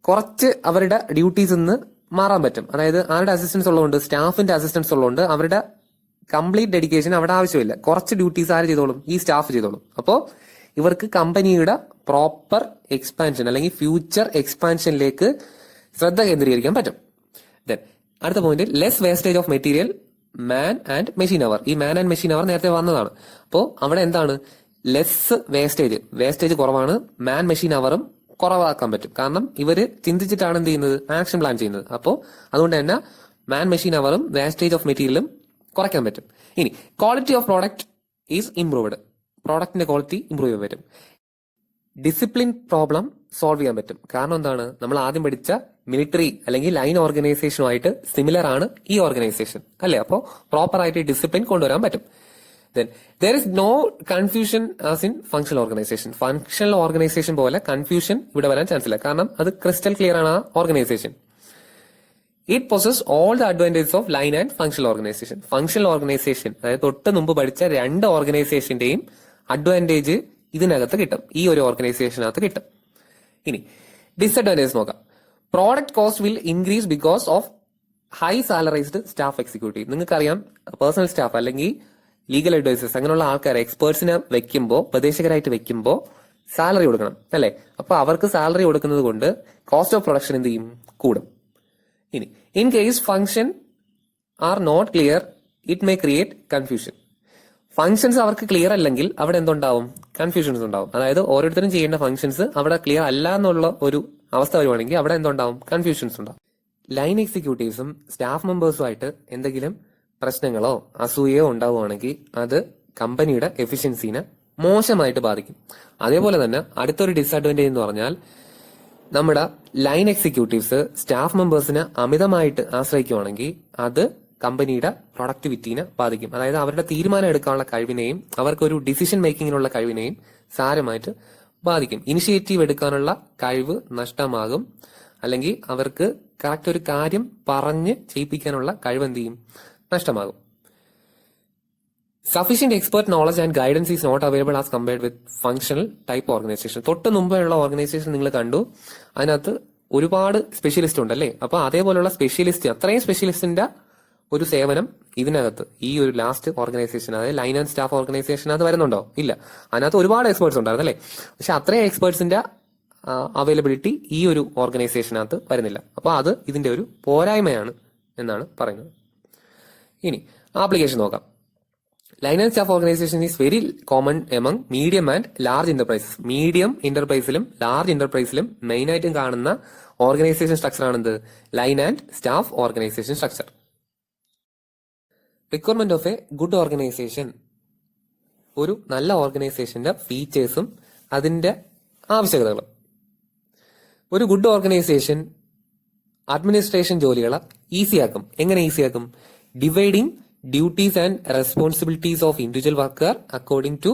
കുറച്ച് അവരുടെ ഡ്യൂട്ടീസ് നിന്ന് മാറാൻ പറ്റും. അതായത് ആരുടെ അസിസ്റ്റൻസ് ഉള്ളതുകൊണ്ട്, സ്റ്റാഫിന്റെ അസിസ്റ്റൻസ് ഉള്ളതുകൊണ്ട് അവരുടെ കംപ്ലീറ്റ് ഡെഡിക്കേഷൻ അവിടെ ആവശ്യമില്ല. കുറച്ച് ഡ്യൂട്ടീസ് ആര് ചെയ്തോളും? ഈ സ്റ്റാഫ് ചെയ്തോളും. അപ്പോൾ ഇവർക്ക് കമ്പനിയുടെ പ്രോപ്പർ എക്സ്പാൻഷൻ അല്ലെങ്കിൽ ഫ്യൂച്ചർ എക്സ്പാൻഷനിലേക്ക് ശ്രദ്ധ കേന്ദ്രീകരിക്കാൻ പറ്റും. ദെൻ അടുത്ത point, less wastage of material, man and machine hour. ഈ മാൻ ആൻഡ് മെഷീൻ അവർ നേരത്തെ വന്നതാണ്. അപ്പോൾ അവിടെ എന്താണ്? ലെസ് വേസ്റ്റേജ് കുറവാണ്. മാൻ മെഷീൻ അവറും കുറവാക്കാൻ പറ്റും. കാരണം ഇവര് ചിന്തിച്ചിട്ടാണ് എന്ത് ചെയ്യുന്നത്? ആക്ഷൻ പ്ലാൻ ചെയ്യുന്നത്. അപ്പോൾ അതുകൊണ്ട് തന്നെ മാൻ മെഷീൻ അവറും വേസ്റ്റേജ് ഓഫ് മെറ്റീരിയലും കുറയ്ക്കാൻ പറ്റും. ഇനി quality of product is improved. പ്രോഡക്റ്റിന്റെ ക്വാളിറ്റി ഇംപ്രൂവ് ചെയ്യാൻ പറ്റും. ഡിസിപ്ലിൻ പ്രോബ്ലം സോൾവ് ചെയ്യാൻ പറ്റും. കാരണം എന്താണ്? നമ്മൾ ആദ്യം പഠിച്ച മിലിറ്ററി അല്ലെങ്കിൽ ലൈൻ ഓർഗനൈസേഷനുമായിട്ട് സിമിലർ ആണ് ഈ ഓർഗനൈസേഷൻ, അല്ലെ? അപ്പോൾ പ്രോപ്പർ ആയിട്ട് ഡിസിപ്ലിൻ കൊണ്ടുവരാൻ പറ്റും. Then there is no confusion as in functional organization. Functional organization പോലെ കൺഫ്യൂഷൻ ഇവിടെ വരാൻ ചാൻസ് ഇല്ല. കാരണം അത് ക്രിസ്റ്റൽ ക്ലിയർ ആണ് ആ organisation. It possess all the advantages of line and functional organisation. Functional organisation, അതായത് തൊട്ട് മുമ്പ് പഠിച്ച രണ്ട് ഓർഗനൈസേഷന്റെയും അഡ്വാൻറ്റേജ് ഇതിനകത്ത് കിട്ടും, ഈ ഒരു ഓർഗനൈസേഷനകത്ത് കിട്ടും. ഇനി ഡിസഡ്വാൻറ്റേജ് നോക്കാം. Product cost will increase because of high salaried staff executive. നിങ്ങൾക്കറിയാം, പേഴ്സണൽ സ്റ്റാഫ് അല്ലെങ്കിൽ ലീഗൽ അഡ്വൈസേഴ്സ് അങ്ങനെയുള്ള ആൾക്കാരെ എക്സ്പേർട്സിനെ വെക്കുമ്പോൾ, ഉപദേശകരായിട്ട് വെക്കുമ്പോൾ സാലറി കൊടുക്കണം, അല്ലെ? അപ്പൊ അവർക്ക് സാലറി കൊടുക്കുന്നത് കൊണ്ട് കോസ്റ്റ് ഓഫ് പ്രൊഡക്ഷൻ എന്ത് ചെയ്യും? കൂടും. ഇനി in case function are not clear, it may create confusion. Functions അവർക്ക് ക്ലിയർ അല്ലെങ്കിൽ അവിടെ എന്തുണ്ടാവും? കൺഫ്യൂഷൻസ് ഉണ്ടാവും. അതായത് ഓരോരുത്തരും ചെയ്യേണ്ട ഫംഗ്ഷൻസ് അവിടെ ക്ലിയർ അല്ല എന്നുള്ള ഒരു അവസ്ഥ വരുവാണെങ്കിൽ അവിടെ എന്തുണ്ടാവും? കൺഫ്യൂഷൻസ് ഉണ്ടാവും. ലൈൻ എക്സിക്യൂട്ടീവ്സും സ്റ്റാഫ് മെമ്പേഴ്സുമായിട്ട് എന്തെങ്കിലും പ്രശ്നങ്ങളോ അസൂയയോ ഉണ്ടാവുകയാണെങ്കിൽ അത് കമ്പനിയുടെ എഫിഷ്യൻസിനെ മോശമായിട്ട് ബാധിക്കും. അതേപോലെ തന്നെ അടുത്തൊരു ഡിസഡ്വാൻറ്റേജ് എന്ന് പറഞ്ഞാൽ, നമ്മുടെ ലൈൻ എക്സിക്യൂട്ടീവ്സ് സ്റ്റാഫ് മെമ്പേഴ്സിനെ അമിതമായിട്ട് ആശ്രയിക്കുകയാണെങ്കിൽ അത് കമ്പനിയുടെ പ്രൊഡക്ടിവിറ്റിനെ ബാധിക്കും. അതായത് അവരുടെ തീരുമാനം എടുക്കാനുള്ള കഴിവിനെയും അവർക്കൊരു ഡിസിഷൻ മേക്കിങ്ങിനുള്ള കഴിവിനെയും സാരമായിട്ട് ബാധിക്കും. ഇനിഷ്യേറ്റീവ് എടുക്കാനുള്ള കഴിവ് നഷ്ടമാകും. അല്ലെങ്കിൽ അവർക്ക് കറക്റ്റ് ഒരു കാര്യം പറഞ്ഞ് ചെയ്യിപ്പിക്കാനുള്ള കഴിവ് എന്ത് ചെയ്യും? നഷ്ടമാകും. Sufficient expert knowledge and guidance is not available as compared with functional type organisation. തൊട്ട് മുമ്പുള്ള ഓർഗനൈസേഷൻ നിങ്ങൾ കണ്ടു, അതിനകത്ത് ഒരുപാട് സ്പെഷ്യലിസ്റ്റ് ഉണ്ട്, അല്ലേ? അപ്പൊ അതേപോലുള്ള സ്പെഷ്യലിസ്റ്റ്, അത്രയും സ്പെഷ്യലിസ്റ്റിന്റെ ഒരു സേവനം ഇതിനകത്ത് ഈ ഒരു ലാസ്റ്റ് ഓർഗനൈസേഷൻ, അതായത് ലൈൻ ആൻഡ് സ്റ്റാഫ് ഓർഗനൈസേഷനകത്ത് വരുന്നുണ്ടോ? ഇല്ല. അതിനകത്ത് ഒരുപാട് എക്സ്പേർട്സ് ഉണ്ടായിരുന്നു, അല്ലേ? പക്ഷെ അത്രയും എക്സ്പേർട്സിന്റെ അവൈലബിലിറ്റി ഈ ഒരു ഓർഗനൈസേഷനകത്ത് വരുന്നില്ല. അപ്പൊ അത് ഇതിന്റെ ഒരു പോരായ്മയാണ് എന്നാണ് പറയുന്നത്. ഇനി ആപ്ലിക്കേഷൻ നോക്കാം. Line and staff organization is very common among medium and large enterprises. Medium എന്റർപ്രൈസിലും ലാർജ് എന്റർപ്രൈസിലും മെയിൻ ആയിട്ടും കാണുന്ന ഓർഗനൈസേഷൻ സ്ട്രക്ചർ ആണെന്ത്? Line and staff organization structure. Requirement of a good organization. ഒരു നല്ല ഓർഗനൈസേഷന്റെ ഫീച്ചേഴ്സും അതിന്റെ ആവശ്യകതകളും. ഒരു ഗുഡ് ഓർഗനൈസേഷൻ അഡ്മിനിസ്ട്രേഷൻ ജോലികളെ ഈസിയാക്കും. എങ്ങനെ ഈസിയാക്കും? Dividing duties and responsibilities of individual worker according to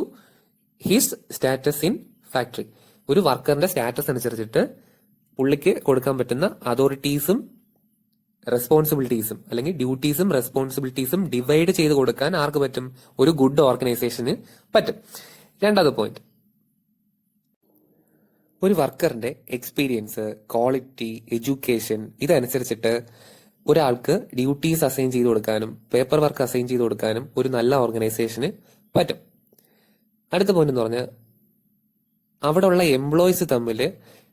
his status in factory. ഒരു വർക്കറിന്റെ സ്റ്റാറ്റസ് അനുസരിച്ചിട്ട് പുള്ളിക്ക് കൊടുക്കാൻ പറ്റുന്ന അതോറിറ്റീസും റെസ്പോൺസിബിലിറ്റീസും അല്ലെങ്കിൽ ഡ്യൂട്ടീസും റെസ്പോൺസിബിലിറ്റീസും ഡിവൈഡ് ചെയ്ത് കൊടുക്കാൻ ആർക്ക് പറ്റും? ഒരു ഗുഡ് ഓർഗനൈസേഷന് പറ്റും. രണ്ടാമത്തെ പോയിന്റ്, ഒരു വർക്കറിന്റെ എക്സ്പീരിയൻസ്, ക്വാളിറ്റി, എഡ്യൂക്കേഷൻ ഇതനുസരിച്ചിട്ട് ഒരാൾക്ക് ഡ്യൂട്ടീസ് അസൈൻ ചെയ്ത് കൊടുക്കാനും പേപ്പർ വർക്ക് അസൈൻ ചെയ്ത് കൊടുക്കാനും ഒരു നല്ല ഓർഗനൈസേഷന് പറ്റും. അടുത്ത പോയിന്റ് എന്ന് പറഞ്ഞാൽ അവിടെ ഉള്ള എംപ്ലോയീസ് തമ്മിൽ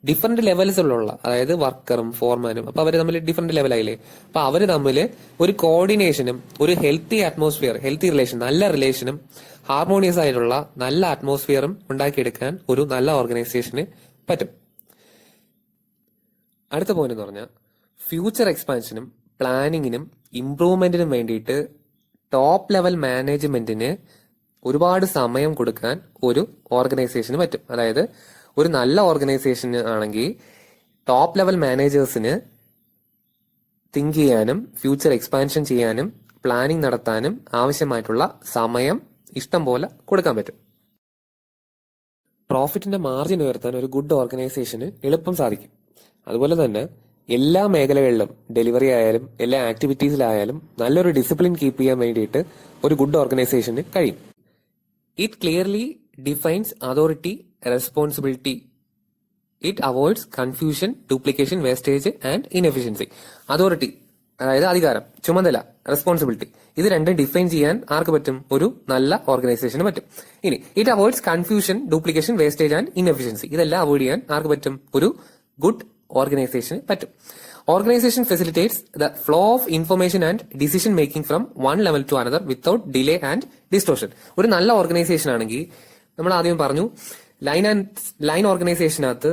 ഡിഫറെന്റ് ലെവൽസിലുള്ള, അതായത് വർക്കറും ഫോർമാനും, അപ്പൊ അവർ തമ്മിൽ ഡിഫറെന്റ് ലെവലായില്ലേ. അപ്പൊ അവർ തമ്മിൽ ഒരു കോർഡിനേഷനും ഒരു ഹെൽത്തി അറ്റ്മോസ്ഫിയർ, ഹെൽത്തി റിലേഷൻ, നല്ല റിലേഷനും ഹാർമോണിയസ് ആയിട്ടുള്ള നല്ല അറ്റ്മോസ്ഫിയറും ഉണ്ടാക്കിയെടുക്കാൻ ഒരു നല്ല ഓർഗനൈസേഷന് പറ്റും. അടുത്ത പോയിന്റ് എന്ന് പറഞ്ഞാൽ ഫ്യൂച്ചർ എക്സ്പാൻഷനും പ്ലാനിങ്ങിനും ഇംപ്രൂവ്മെന്റിനും വേണ്ടിയിട്ട് ടോപ്പ് ലെവൽ മാനേജ്മെന്റിന് ഒരുപാട് സമയം കൊടുക്കാൻ ഒരു ഓർഗനൈസേഷന് പറ്റും. അതായത് ഒരു നല്ല ഓർഗനൈസേഷൻ ആണെങ്കിൽ ടോപ്പ് ലെവൽ മാനേജേഴ്സിന് തിങ്ക് ചെയ്യാനും ഫ്യൂച്ചർ എക്സ്പാൻഷൻ ചെയ്യാനും പ്ലാനിങ് നടത്താനും ആവശ്യമായിട്ടുള്ള സമയം ഇഷ്ടം പോലെ കൊടുക്കാൻ പറ്റും. പ്രോഫിറ്റിന്റെ മാർജിൻ ഉയർത്താൻ ഒരു ഗുഡ് ഓർഗനൈസേഷന് എളുപ്പം സാധിക്കും. അതുപോലെ തന്നെ എല്ലാ മേഖലകളിലും, ഡെലിവറി ആയാലും എല്ലാ ആക്ടിവിറ്റീസിലായാലും നല്ലൊരു ഡിസിപ്ലിൻ കീപ്പ് ചെയ്യാൻ വേണ്ടിയിട്ട് ഒരു ഗുഡ് ഓർഗനൈസേഷന് കഴിയും. It clearly defines authority, responsibility. It avoids confusion, duplication, wastage and inefficiency. Authority അതായത് അധികാരം, ചുമതല, റെസ്പോൺസിബിലിറ്റി, ഇത് രണ്ടും ഡിഫൈൻ ചെയ്യാൻ ആർക്ക് പറ്റും? ഒരു നല്ല ഓർഗനൈസേഷന് പറ്റും. ഇനി it avoids confusion, duplication, wastage and inefficiency, ഇതെല്ലാം അവോയ്ഡ് ചെയ്യാൻ ആർക്ക് പറ്റും? ഒരു ഗുഡ് ഓർഗനൈസേഷന് പറ്റും. Organisation facilitates the flow of information and decision making from one level two another without delay and distortion. ഒരു നല്ല ഓർഗനൈസേഷൻ ആണെങ്കിൽ നമ്മൾ ആദ്യം പറഞ്ഞു ലൈൻ ഓർഗനൈസേഷനകത്ത്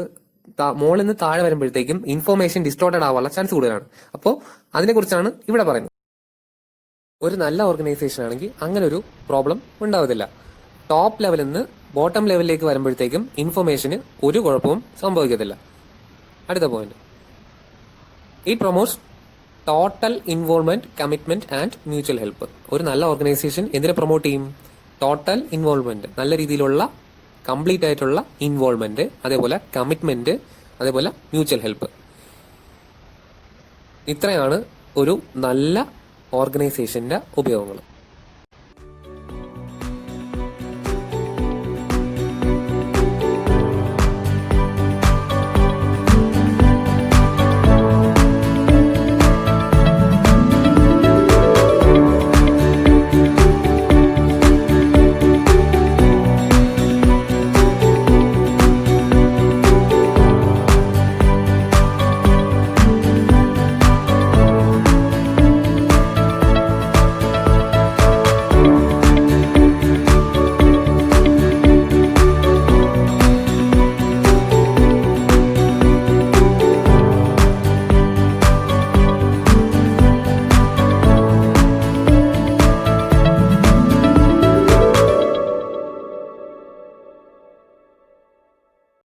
മുകളിൽ നിന്ന് താഴെ വരുമ്പോഴത്തേക്കും ഇൻഫർമേഷൻ ഡിസ്റ്റോർട്ടഡ് ആവാനുള്ള ചാൻസ് കൂടുതലാണ്. അപ്പോൾ അതിനെക്കുറിച്ചാണ് ഇവിടെ പറയുന്നത്. ഒരു നല്ല ഓർഗനൈസേഷൻ ആണെങ്കിൽ അങ്ങനെ ഒരു പ്രോബ്ലം ഉണ്ടാവത്തില്ല. ടോപ്പ് ലെവലിൽ നിന്ന് ബോട്ടം ലെവലിലേക്ക് വരുമ്പോഴത്തേക്കും ഇൻഫർമേഷന് ഒരു കുഴപ്പവും സംഭവിക്കത്തില്ല. അടുത്ത point, it promotes total involvement, commitment and mutual help. ഒരു നല്ല ഓർഗനൈസേഷൻ എന്തിനെ പ്രൊമോട്ട് ചെയ്യും? ടോട്ടൽ ഇൻവോൾവ്മെന്റ്, നല്ല രീതിയിലുള്ള കംപ്ലീറ്റ് ആയിട്ടുള്ള ഇൻവോൾവ്മെന്റ്, അതേപോലെ കമ്മിറ്റ്മെന്റ്, അതേപോലെ മ്യൂച്വൽ ഹെൽപ്പ്. ഇത്രയാണ് ഒരു നല്ല ഓർഗനൈസേഷന്റെ ഉപയോഗങ്ങൾ.